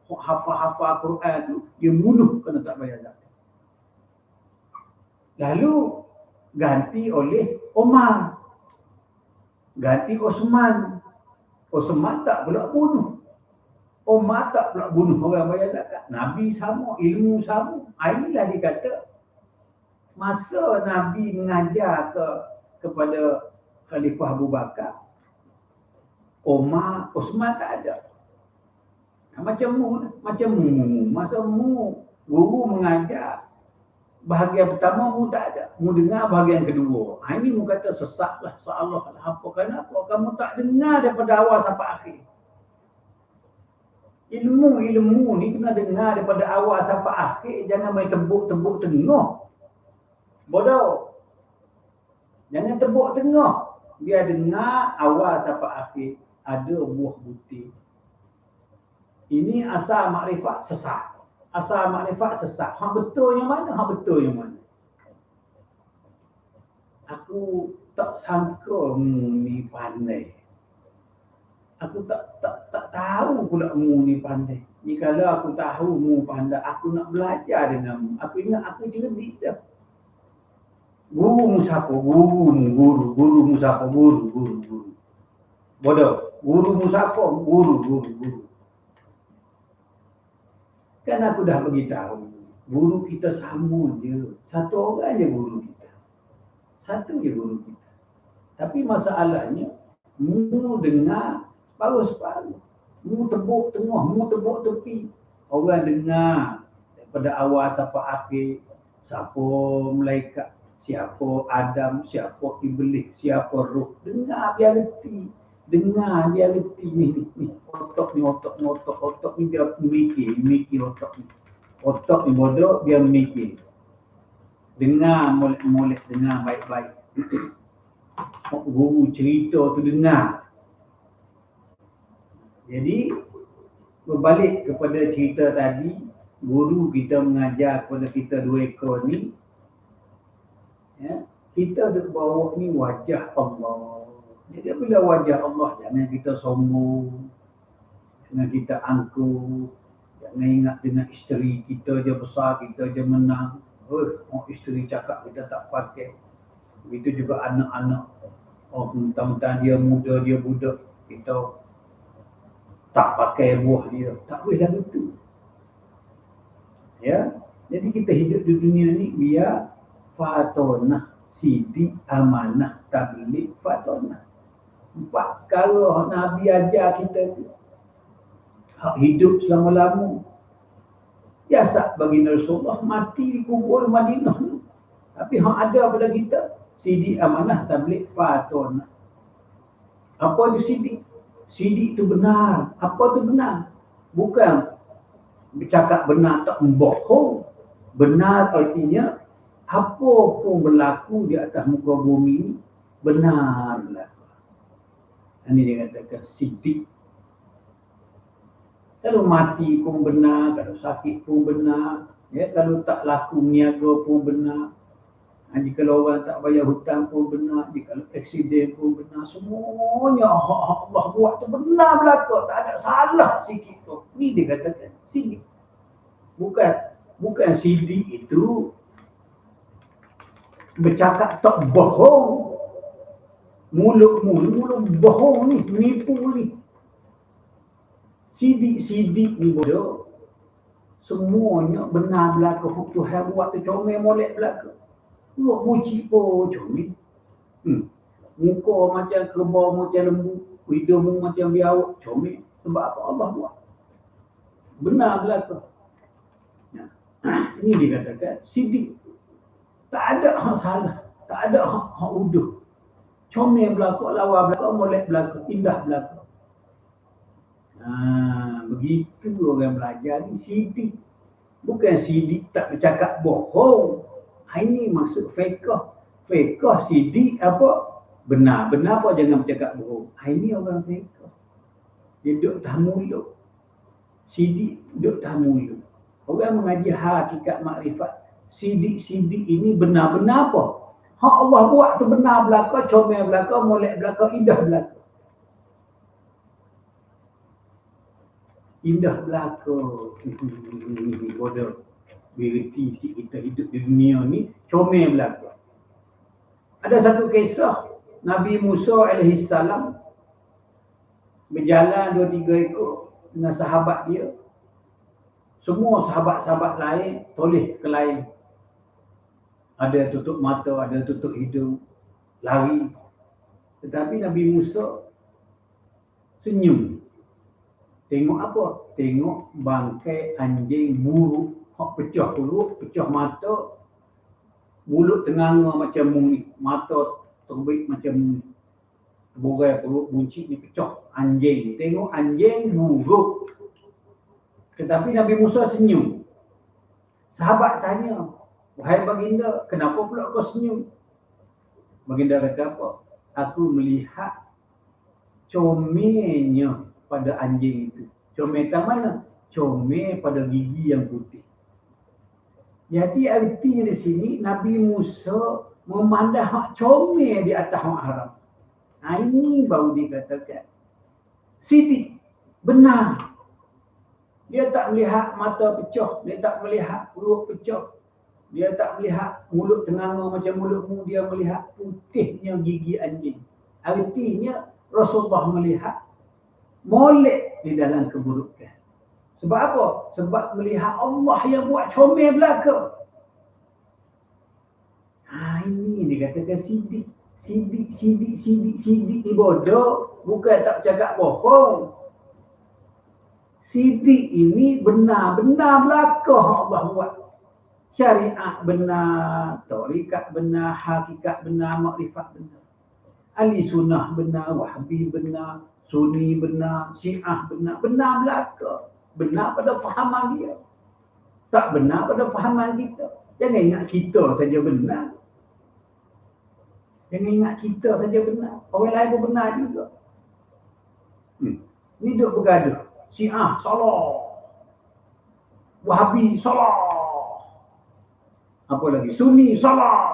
hafal Quran tu dia bunuh kerana tak bayar zakat. Lalu ganti oleh Umar. Ganti Osman. Osman tak pula bunuh. Umar tak pula bunuh orang bayar zakat. Nabi sama, ilmu sama. Inilah dikata masa Nabi mengajar kepada Khalifah Abu Bakar, Umar, Osman tak ada. Macam mu, masa mu guru mengajar bahagian pertama mu tak ada. Mu dengar bahagian kedua. Ini mu kata sesatlah seolah apa. Kenapa kamu tak dengar daripada awal sampai akhir? Ilmu ni kena dengar daripada awal sampai akhir. Jangan main tebuk tengah. Bodoh. Jangan tebuk tengah. Dia dengar awal sampai akhir. Ada buah butir. Ini asal makrifat sesat. Hak betul yang mana? Aku tak sangka mu ni pandai. Aku tak tahu pula mu ni pandai. Jikalau aku tahu mu pandai, aku nak belajar dengan mu. Aku ingat aku cerdik dah. Gurumu siapa? Gurumu siapa? Guru. Bodoh. Gurumu siapa? Guru. Kan aku dah beritahu, guru kita sama je. Satu orang je guru kita. Tapi masalahnya, mu dengar separuh-separuh. Mu tebuk tengah, mu tebuk tepi. Orang dengar daripada awal sampai akhir. Siapa malaikat, siapa Adam, siapa Iblis, siapa roh. Dengar biar reti. Dengar biar reti ni. Otak ni, otak ni, otak ni dia mikir otak ni. Otak ni bodoh, dia mikir. Dengar molek-molek, dengar baik-baik. Guru cerita tu dengar. Jadi berbalik kepada cerita tadi, guru kita mengajar kepada kita dua ekor ni, ya, kita duk bawa ni wajah Allah. Jadi bila wajah Allah, jangan kita sombong, jangan kita angkuh, jangan ingat dengan isteri kita je besar, kita je menang. Isteri cakap kita tak pakai. Begitu juga anak-anak. Mentang-mentang dia muda, dia budak, kita tak pakai buah dia. Tak boleh dah begitu. Ya, jadi kita hidup di dunia ni biar fatonah, sidik, amanah, tabligh, fatonah. 4 perkara Nabi ajar kita tu. Hak hidup selama-lama. Biasa bagi Rasulullah mati di kubur Madinah ni. Tapi hak ada pada kita, sidik, amanah, tabligh, fatonah. Apa itu sidik? Sidik itu benar. Apa itu benar? Bukan bercakap benar tak bohong. Benar artinya apa pun berlaku di atas muka bumi ini benarlah. Ini dia katakan sidik. Kalau mati pun benar, kalau sakit pun benar, ya, kalau tak laku niaga pun benar. Jika orang tak bayar hutang pun benar, jika aksiden pun benar, semuanya Allah buat tu benar berlaku, tak ada salah sikit tu. Ni dia katakan sidik. Bukan sidik itu bercakap tak bohong. Mulut bohong ni, menipu ni. Sidik ni bodoh. Semuanya benar berlaku. Tuhan buat tu comel molek berlaku. Buat muci pun comel. Muka macam kerbau, macam lembu. Hidung macam biawak, comel. Sebab apa Allah buat? Benar berlaku. Ini dikatakan sidik. Tak ada hak salah. Tak ada hak uduh. Comel berlaku, lawa berlaku, molek berlaku, indah berlaku. Begitu orang belajar ni sidik. Bukan sidik tak bercakap bohong. Ini maksud fiqh. Fiqh sidik apa? Benar. Benar apa jangan bercakap bohong. Ini orang fiqh. Dia duduk tamulut. Sidik duduk tamulut. Orang mengaji hakikat makrifat. Sidik-sidik ini benar-benar apa? Hak Allah buat tu benar belaka, comel belaka, molek belaka, indah belaka. Indah belaka. Bodoh. Berhenti sikit kita hidup di dunia ni, comel belaka. Ada satu kisah Nabi Musa AS berjalan 2-3 ekor dengan sahabat dia. Semua sahabat-sahabat lain toleh ke lain. Ada tutup mata, ada tutup hidung, lari. Tetapi Nabi Musa senyum. Tengok apa? Tengok bangkai anjing buruk. Hak pecah perut, pecah mata. Mulut tenganga macam mung, mata terbit macam mung. Borai perut buncit ni pecah. Anjing. Tengok anjing buruk. Tetapi Nabi Musa senyum. Sahabat tanya, wahai baginda, kenapa pula kau senyum? Baginda kata apa? Aku melihat comelnya pada anjing itu. Comel tak mana? Comel pada gigi yang putih. Jadi artinya di sini Nabi Musa memandang hak comel di atas hak haram. Ini baru dikatakan sidik, benar. Dia tak melihat mata pecah, dia tak melihat perut pecah, dia tak melihat mulut tenganga macam mulutmu, dia melihat putihnya gigi anjing. Artinya Rasulullah melihat molek di dalam keburukan. Sebab apa? Sebab melihat Allah yang buat comel belaka. Ini dikatakan sidik. Sidik ni bodoh. Bukan tak bercakap bohong. Sidik ini benar-benar belaka Allah buat. Syariat benar, tarikat benar, hakikat benar, makrifat benar. Ahli sunnah benar, Wahabi benar, Sunni benar, Syiah benar. Benar belaka. Benar pada fahaman dia. Tak benar pada fahaman kita. Jangan ingat kita saja benar. Jangan ingat kita saja benar. Orang lain pun benar juga. Ni duk bergaduh. Syiah salah. Wahabi salah. Apa lagi? Sunni salah.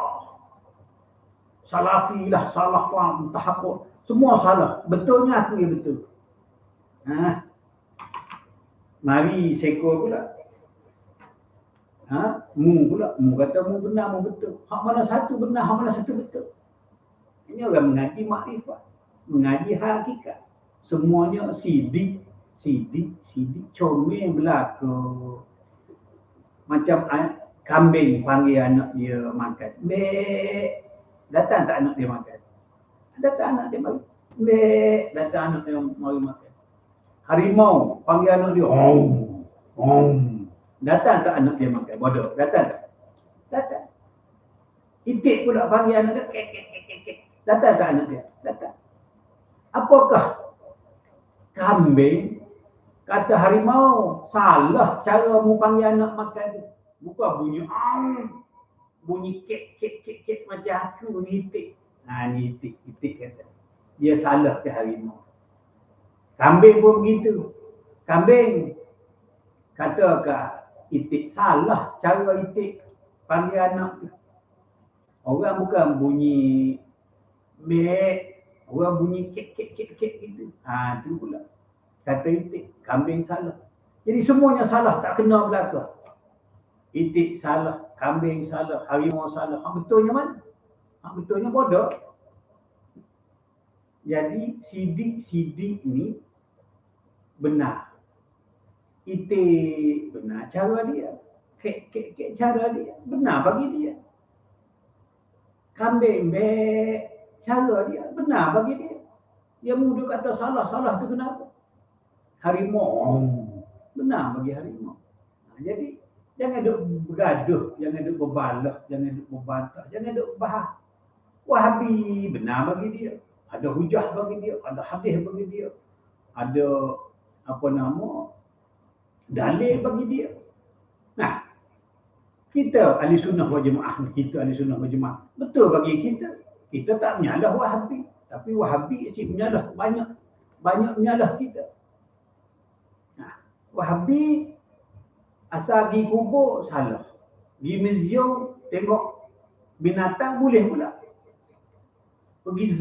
Salafi lah salah faham, entah apa. Semua salah. Betulnya aku yang betul. Mari seko pula. Mu pula. Mu kata mu benar, mu betul. Hak mana satu benar, hak mana satu betul. Ini orang mengaji makrifat. Mengaji hakikat. Semuanya sidik. Comel belaka. Macam kambing panggil anak dia makan. Bek. Datang tak anak dia makan? Datang anak dia mari. Bek. Datang anak dia mari makan. Harimau panggil anak dia. Datang tak anak dia makan? Bodoh. Datang tak? Datang. Itik pula panggil anak dia. Kek. Datang tak anak dia? Datang. Apakah kambing kata harimau salah cara mu panggil anak makan tu? Bukan bunyi kek macam aku ni itik. Ni itik kata. Dia salah ke harimau. Kambing pun begitu. Kambing kata ke itik salah cara itik panggil anak tu. Orang bukan bunyi bek, orang bunyi kek gitu. Tu pula. Kata itik, kambing salah. Jadi semuanya salah, tak kena belaka. Itik salah, kambing salah, harimau salah. Betulnya mana? Betulnya bodoh. Jadi sidik ni benar. Itik benar cara dia. Kek cara dia. Benar bagi dia. Kambing bek cara dia. Benar bagi dia. Dia mudah kata salah tu kenapa? Harimau. Benar bagi harimau. Jadi jangan duk bergaduh, jangan duk berbalah, jangan duk berbantah, jangan duk bahas. Wahabi benar bagi dia. Ada hujah bagi dia, ada hadis bagi dia. Ada dalil bagi dia. Nah, kita ahli sunnah wal jamaah, betul bagi kita. Kita tak menyalah Wahabi, tapi Wahabi asyik menyalah banyak menyalah kita. Nah, Wahabi asal pergi kubur salah. Pergi museum tengok binatang boleh pula. Pergi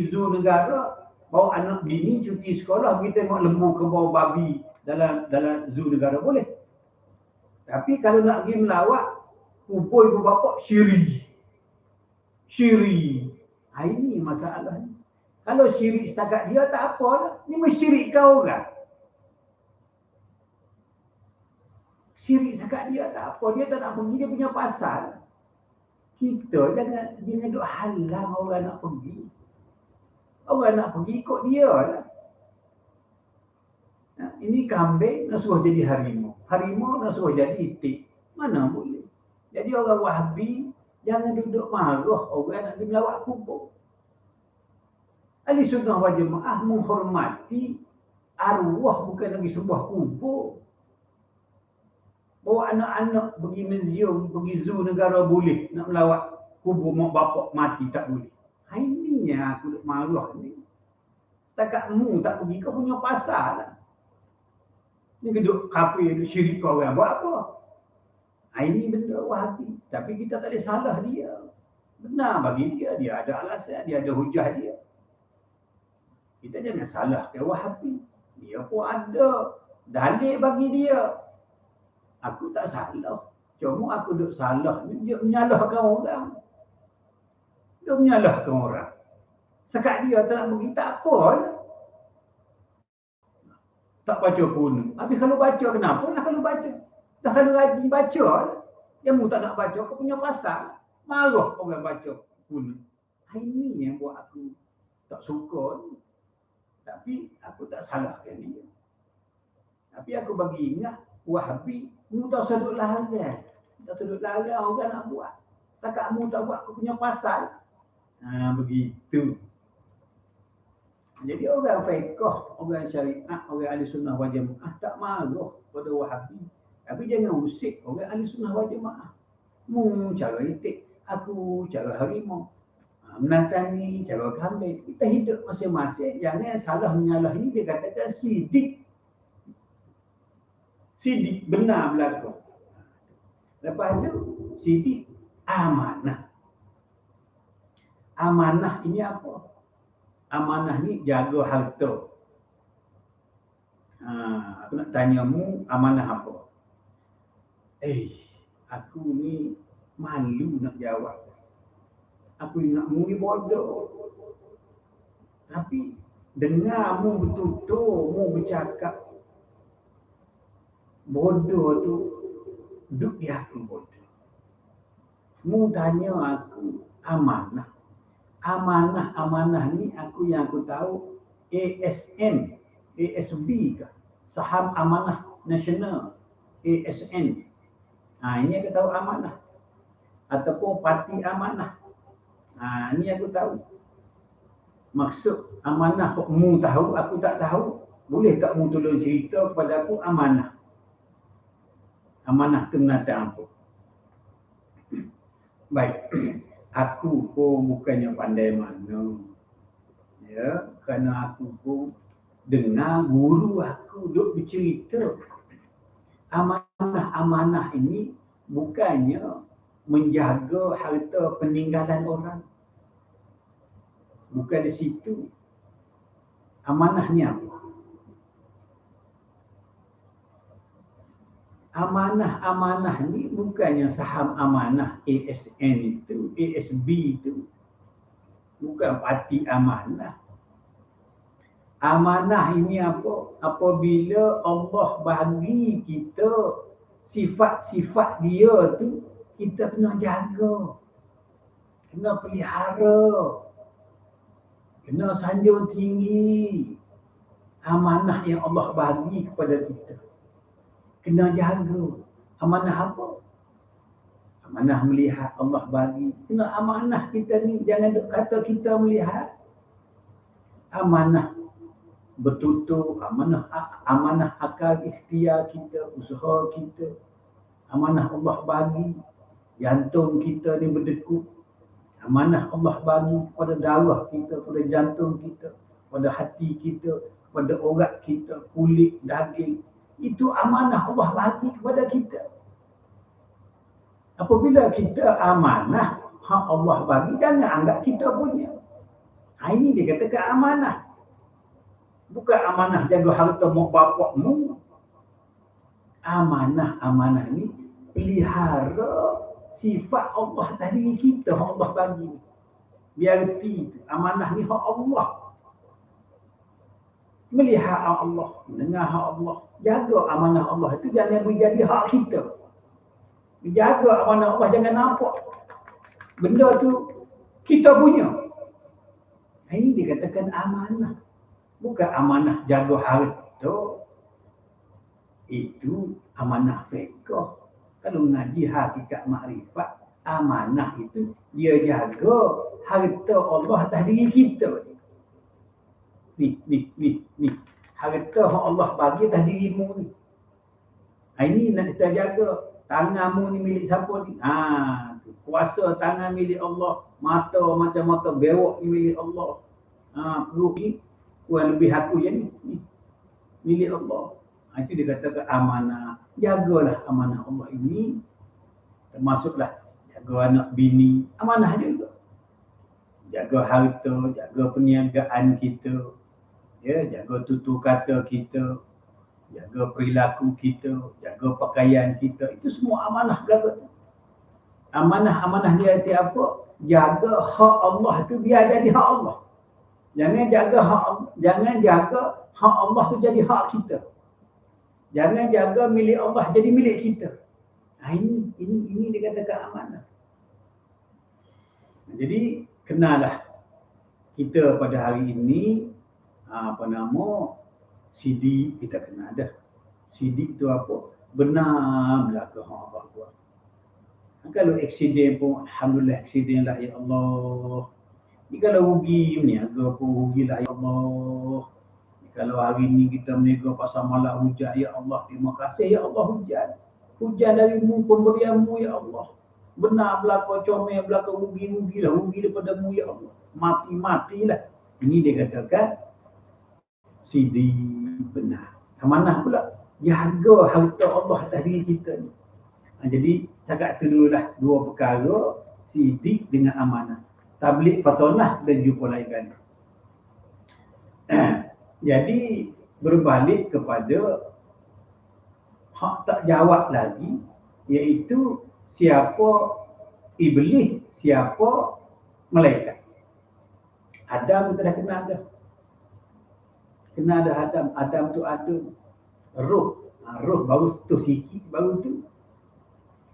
zoo negara, bawa anak bini cuti sekolah pergi tengok lembu, kerbau, babi dalam zoo negara boleh. Tapi kalau nak pergi melawat kubur ibu bapa syirik. Ini masalahnya. Kalau syirik setakat dia tak apa lah. Ini mensyirikkan orang. Syirik setakat dia tak apa. Dia tak nak pergi, dia punya pasal. Kita jangan duk halang orang nak pergi. Orang nak pergi ikut dia lah. Ini kambing nak suruh jadi harimau. Harimau nak suruh jadi itik. Mana boleh. Jadi orang Wahabi jangan duduk marah orang nak pergi melawat kubur. Ahli sunnah wal jamaah menghormati arwah bukan lagi sebuah kubur. Bawa anak-anak pergi museum, pergi zoo negara boleh. Nak melawat kubur mak bapak mati tak boleh. Ini yang aku duk marah ni. Setakat mu tak pergi, kau punya pasal lah. Ni duduk kafir, duduk syirik kau orang. Buat apa? Ini benda Wahabi. Tapi kita tak boleh salah dia. Benar bagi dia. Dia ada alasan, dia ada hujah dia. Kita jangan salahkan Wahabi. Dia pun ada dalil bagi dia. Aku tak salah. Cuma aku duk salah ni, dia menyalahkan orang. Dia menyalahkan orang. Sekat dia tak nak pergi, tak apa lah. Tak baca pun. Habis kalau baca, kenapa nak kalau baca? Dah kalau rajin baca lah. Yang mu tak nak baca, kau punya pasal. Marah orang baca pun. Ini yang buat aku tak suka ni. Tapi aku tak salahkan dia. Tapi aku bagi ingat, Wahabi, mu tak sudut larang. Tak sudut larang orang nak buat. Takat mu tak buat, aku punya pasal. Begitu. Jadi orang fiqh, orang syariat, orang ahli sunnah wal jamaah tak marah pada Wahabi. Tapi jangan usik orang ahli sunnah wal jamaah. Mu cara itik, aku cara harimau. Menantang ni cara kambing. Kita hidup masing-masing. Jangan salah menyalahi. Dia katakan sidik. Sidik benar berlaku. Lepas tu sidik amanah. Amanah ini apa? Amanah ni jaga harta. Aku nak tanya mu amanah apa? Aku ni malu nak jawab. Aku ingat mu ni bodoh. Tapi dengar mu betul-betul mu bercakap bodoh tu duk di aku bodoh. Mu tanya aku amanah. Amanah ni aku tahu ASN, ASB ke? Saham Amanah Nasional, ASN. Ini aku tahu amanah. Ataupun Parti Amanah. Ni aku tahu. Maksud amanah mu tahu, aku tak tahu. Boleh tak mu tolong cerita kepada aku amanah? Amanah tu menatang apa? Baik. Aku pun bukannya pandai mana. Ya, kerana aku pun dengar guru aku duk bercerita. Amanah ini bukannya menjaga harta peninggalan orang. Bukan di situ. Amanahnya apa? Amanah ni bukannya saham amanah ASN itu, ASB itu. Bukan parti amanah. Amanah ini apa? Apabila Allah bagi kita sifat-sifat dia tu, kita kena jaga. Kena pelihara. Kena sanjung tinggi. Amanah yang Allah bagi kepada kita. Kena jaga. Amanah apa? Amanah melihat Allah bagi. Kena amanah kita ni. Jangan duk kata kita melihat. Amanah bertutur. Amanah akal ikhtiar kita. Usaha kita. Amanah Allah bagi. Jantung kita ni berdegup. Amanah Allah bagi pada darah kita, pada jantung kita, pada hati kita, pada urat kita, kulit, daging. Itu amanah Allah bagi kepada kita. Apabila kita amanah, hak Allah bagi, jangan anggap kita punya. Ini dikatakan amanah. Bukan amanah jaga harta mak bapakmu. Amanah ni pelihara sifat Allah tadi kita, hak Allah bagi. Biar reti tu. Amanah ni hak Allah. Melihat hak Allah, mendengar hak Allah. Jaga amanah Allah itu jangan menjadi hak kita. Jaga amanah Allah, jangan nampak benda tu kita punya. Ini dikatakan amanah. Bukan amanah jaga harta. Itu amanah fiqh. Kalau mengaji hakikat makrifat, amanah itu dia jaga harta Allah atas diri kita. Ni. Harta yang Allah bagi atas dirimu ni. Ini nak kita jaga. Tanganmu ni milik siapa ni? Kuasa tangan milik Allah. Mata macam mata bewok ni milik Allah. Perut ni, kurang lebih aku je ni. Milik Allah. Itu dikatakan amanah. Jagalah amanah Allah ini. Termasuklah jaga anak bini. Amanah juga. Jaga harta, jaga perniagaan kita. Ya, jaga tutur kata kita. Jaga perilaku kita. Jaga pakaian kita. Itu semua amanah berlaku. Amanah dia arti apa? Jaga hak Allah itu biar jadi hak Allah. Jangan jaga hak Allah tu jadi hak kita. Jangan jaga milik Allah jadi milik kita. Ini dikatakan amanah. Jadi kenalah kita pada hari ini CD kita kena ada. Sidik tu apa? Benar belaka hang abang buat. Kalau aksiden pun alhamdulillah aksiden lah ya Allah. Ni kalau rugi berniaga pun rugilah ya Allah. Ni kalau hari ni kita berniaga pasal malam hujan ya Allah, terima kasih ya Allah hujan. Hujan darimu pemberianmu ya Allah. Benar belaka comel belaka rugi-rugilah, rugi daripada mu ya Allah. Mati-matilah. Ini dia katakan sidik benar. Amanah pula jaga harta Allah atas diri kita ni. Jadi cakap tu dululah dua perkara, sidik dengan amanah. Tabligh fatonah dan jumpa lain kali. Jadi berbalik kepada hak tak jawab lagi, iaitu siapa iblis, siapa malaikat. Adam kita dah kenal dah. Kenal dah Adam. Adam tu ada roh. Roh baru tu sikit baru tu.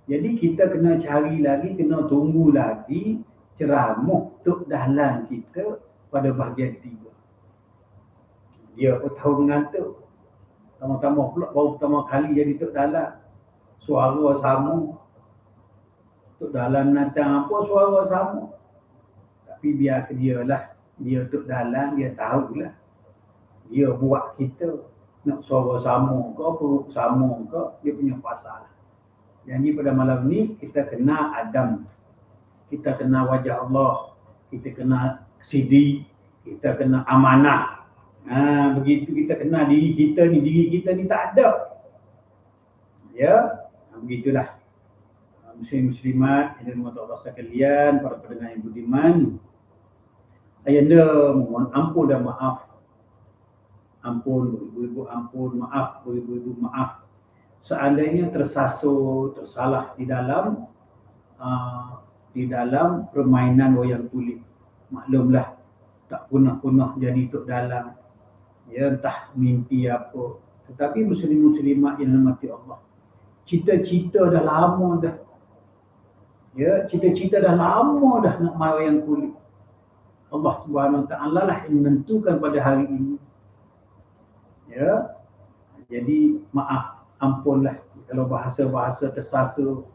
Jadi kita kena cari lagi, kena tunggu lagi ceramah Tok Dahlan kita pada bahagian 3. Dia pun tahu mengantuk. Tama-tama pula baru pertama kali jadi Tok Dahlan. Suara sama. Tok Dahlan datang apa suara sama. Tapi biar ke dia lah. Dia Tok Dahlan, dia tahulah. Dia buat kita nak suara sama ke, perut sama ke, dia punya pasal. Jadi pada malam ni kita kenal Adam. Kita kenal wajah Allah. Kita kenal sidik. Kita kenal amanah. Begitu kita kenal diri kita ni tak ada. Ya, begitulah. Muslim-muslimat yang dirahmati Allah sekalian, para pendengar yang budiman. Ayanda mohon ampun dan maaf. Ampun ibu-ibu, ampun maaf ibu-ibu, maaf. Seandainya tersalah di dalam permainan wayang kulit. Maklumlah, tak punah-punah jadi Tok Dahlan. Ya, entah mimpi apa. Tetapi muslim-muslimat yang dirahmati Allah, cita-cita dah lama dah. Ya, cita-cita dah lama dah nak main wayang kulit. Allah Subhanahu Wa Taala lah yang menentukan pada hari ini. Ya. Jadi maaf, ampunlah kalau bahasa-bahasa tersasar.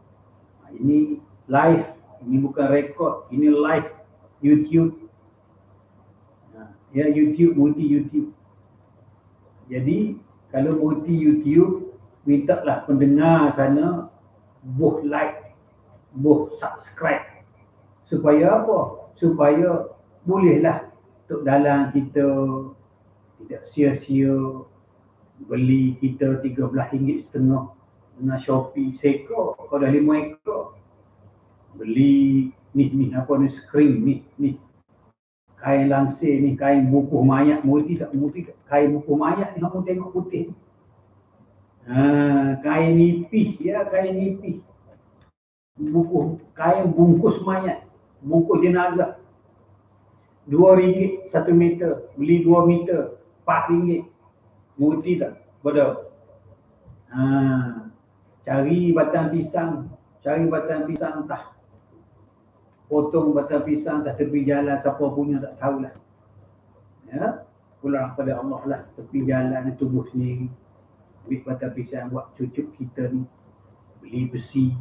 Ini live, ini bukan rekod, ini live YouTube. Ya, YouTube, multi YouTube. Jadi kalau multi YouTube, mintalah pendengar sana buh like, buh subscribe. Supaya apa? Supaya bolehlah Tok Dahlan kita tidak sia-sia beli kita RM13.5 dengan Shopee seekor, kalau dah 5 ekor beli ni apa ni, skrin ni kain langsir ni, kain bukuh mayat, multi kain bukuh mayat ni kamu tengok putih. Kain nipis ya, kain nipis, bukuh kain bungkus mayat, bungkus jenazah. RM2 1 meter, beli 2 meter RM4, multi tak? Bodoh. Cari batang pisang entah. Potong batang pisang tak tepi jalan, siapa punya tak tahulah. Ya, pulang pada Allah lah, tepi jalan tubuh sendiri. Ambil batang pisang buat cucuk kita ni. Beli besi.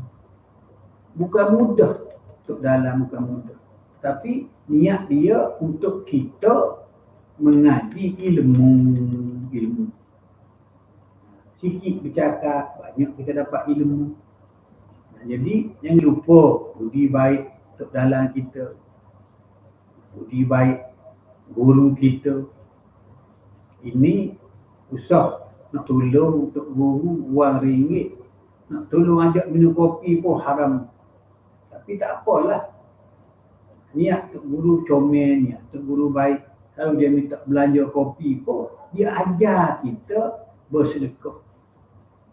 Bukan mudah Tok Dahlan, bukan mudah. Tapi niat dia untuk kita mengaji ilmu. Sikit bercakap, banyak kita dapat ilmu. Jadi jangan lupa budi baik Tok Dahlan kita, budi baik guru kita. Ini usah nak tolong untuk guru wang RM1, nak tolong ajak minum kopi pun haram. Tapi tak apalah, niat untuk guru comel, niat untuk guru baik. Kalau dia minta belanja kopi pun, dia ajar kita bersedekah.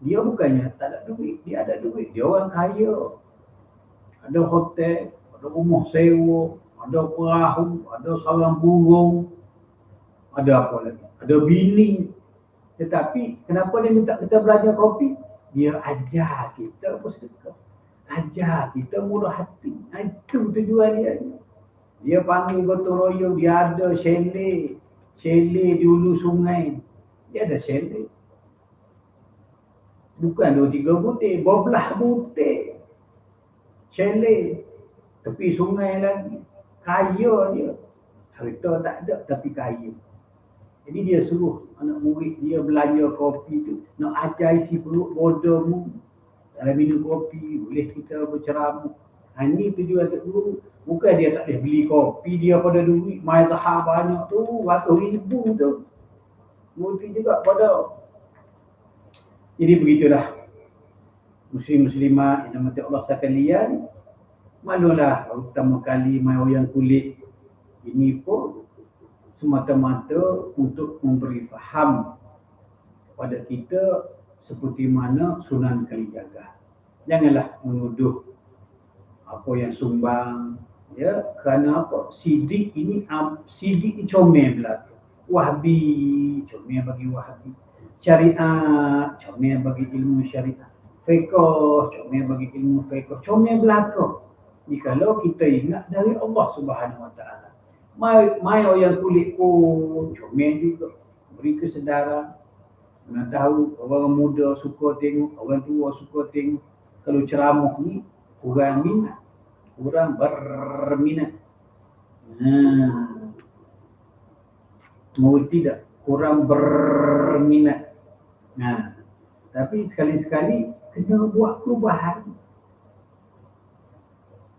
Dia bukannya tak ada duit, dia ada duit. Dia orang kaya. Ada hotel, ada rumah sewa, ada perahu, ada sarang burung, ada apa lagi? Ada bini. Tetapi kenapa dia minta kita belanja kopi? Dia ajar kita bersedekah. Ajar kita murah hati. Itu tujuan dia. Dia panggil gotong royong, dia ada chalet di hulu sungai. Dia ada chalet. Bukan 2-3 butir, 12 butir. Chalet. Tepi sungai lagi. Kaya dia. Harta tak ada tapi kaya. Jadi dia suruh anak murid dia belajar kopi tu. Nak ajar isi perut bodohmu. Dalam minum kopi, boleh kita berceramah. Ini tujuan Tok Guru. Bukan dia tak boleh beli kopi, dia pada duit. Mai saham banyak tu, ratus ribu tu. Mungkin juga pada. Jadi begitulah. Muslim-muslimat yang dirahmati Allah sekalian. Malulah pertama kali mai wayang kulit. Ini pun semata-mata untuk memberi faham pada kita seperti mana Sunan Kalijaga. Janganlah menuduh apa yang sumbang, ya, kerana apa? Sidik ini comel belaka. Wahbi, comel bagi Wahbi. Syariat, comel bagi ilmu syariat. Fiqh, comel bagi ilmu fiqh. Comel belaka. Jikalau kita ingat dari Allah Subhanahu Wa Taala. Mai orang kulit pun comel juga. Beri kesedaran. Nak tahu orang muda suka tengok, orang tua suka tengok. Kalau ceramah ni kurang minat, kurang berminat. Mau tidak kurang berminat. Tapi sekali-sekali kena buat perubahan.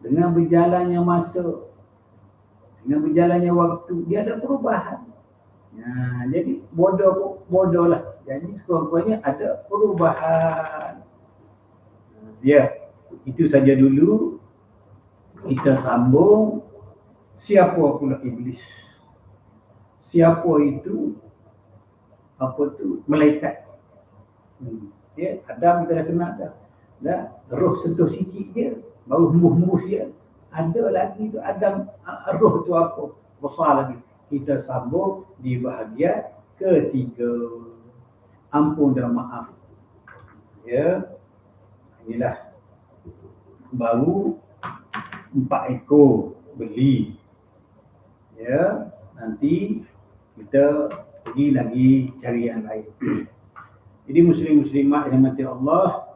Dengan berjalannya masa, dengan berjalannya waktu, dia ada perubahan. Jadi bodoh lah. Jadi sekurang-kurangnya ada perubahan. Ya, itu saja dulu. Kita sambung. Siapa pula iblis? Siapa itu? Apa tu? Malaikat. Ya, Adam kita dah kenal dah. Roh sentuh sikit dia, baru hembus dia. Ada lagi tu Adam, roh tu apa? Besar lagi. Kita sambung di bahagian ketiga. Ampun dan maaf. Ya. Inilah baru 4 ekor beli. Ya, nanti kita pergi lagi cari yang lain. Jadi muslim-muslimat yang dirahmati Allah,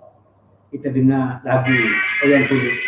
kita dengar lagu Wayang Kulit.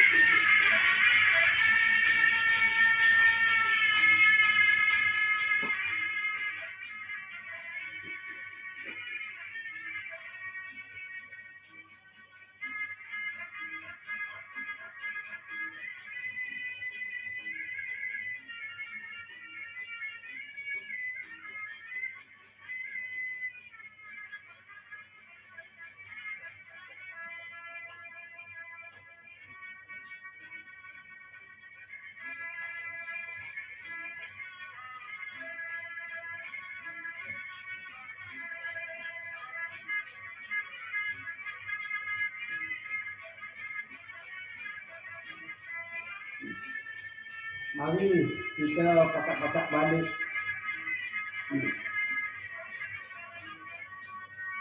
Mari kita pakat-pakat balik.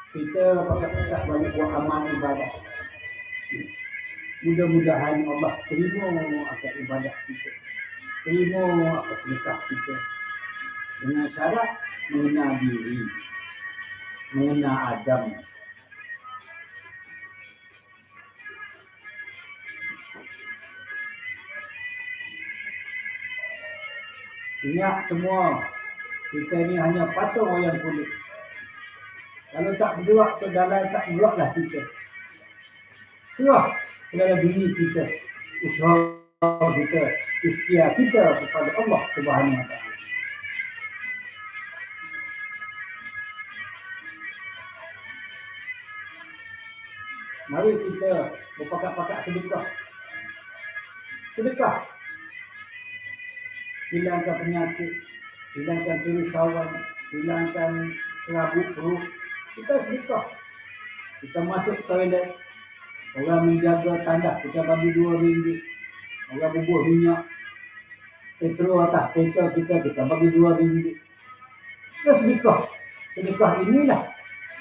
Kita pakat-pakat balik buat amal ibadah. Mudah-mudahan Allah terima akan ibadah kita. Terima akan sedekah kita. Dengan syarat mengenal diri. Mengenal Adam. Ingat semua, kita ni hanya patung wayang kulit. Kalau tak bergerak ke dalam, tak bergeraklah kita. Serah segala diri kita, usaha kita, ikhtiar kita kepada Allah Subhanahu Wa Taala. Mari kita berpakat-pakat sedekah. Sedekah. Hilangkan penyakit, hilangkan kerisauan, hilangkan serabut perut. Kita sedekah. Kita masuk toilet, orang menjaga tandas, kita bagi RM2. Orang bubuh minyak, petrol atas kereta kita bagi RM2. Kita sedekah. Sedekah inilah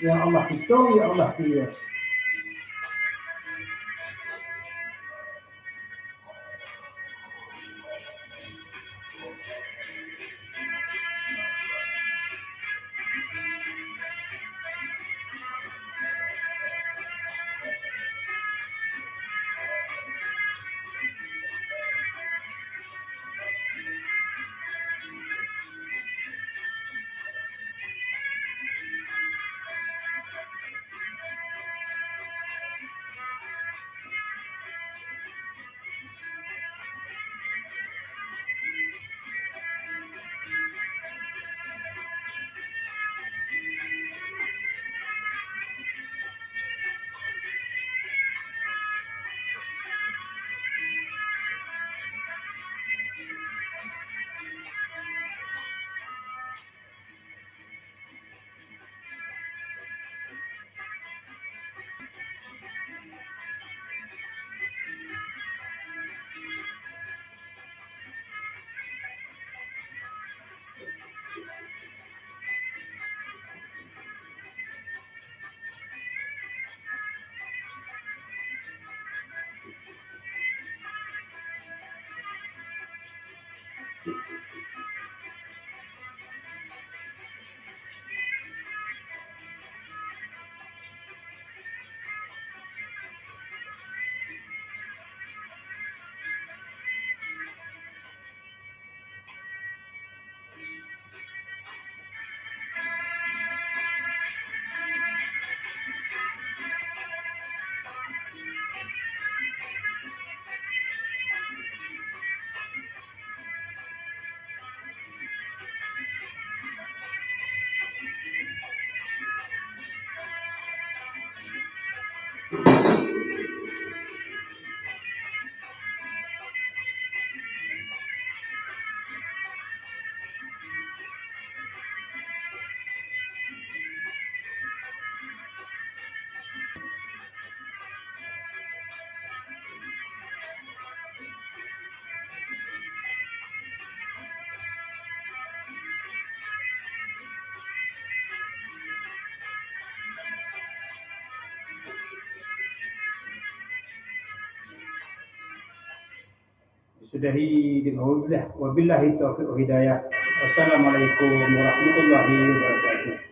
yang Allah hitung, yang Allah kira. Sudahi dengan wabillahi taufiq wa hidayah. Wassalamualaikum warahmatullahi wabarakatuh.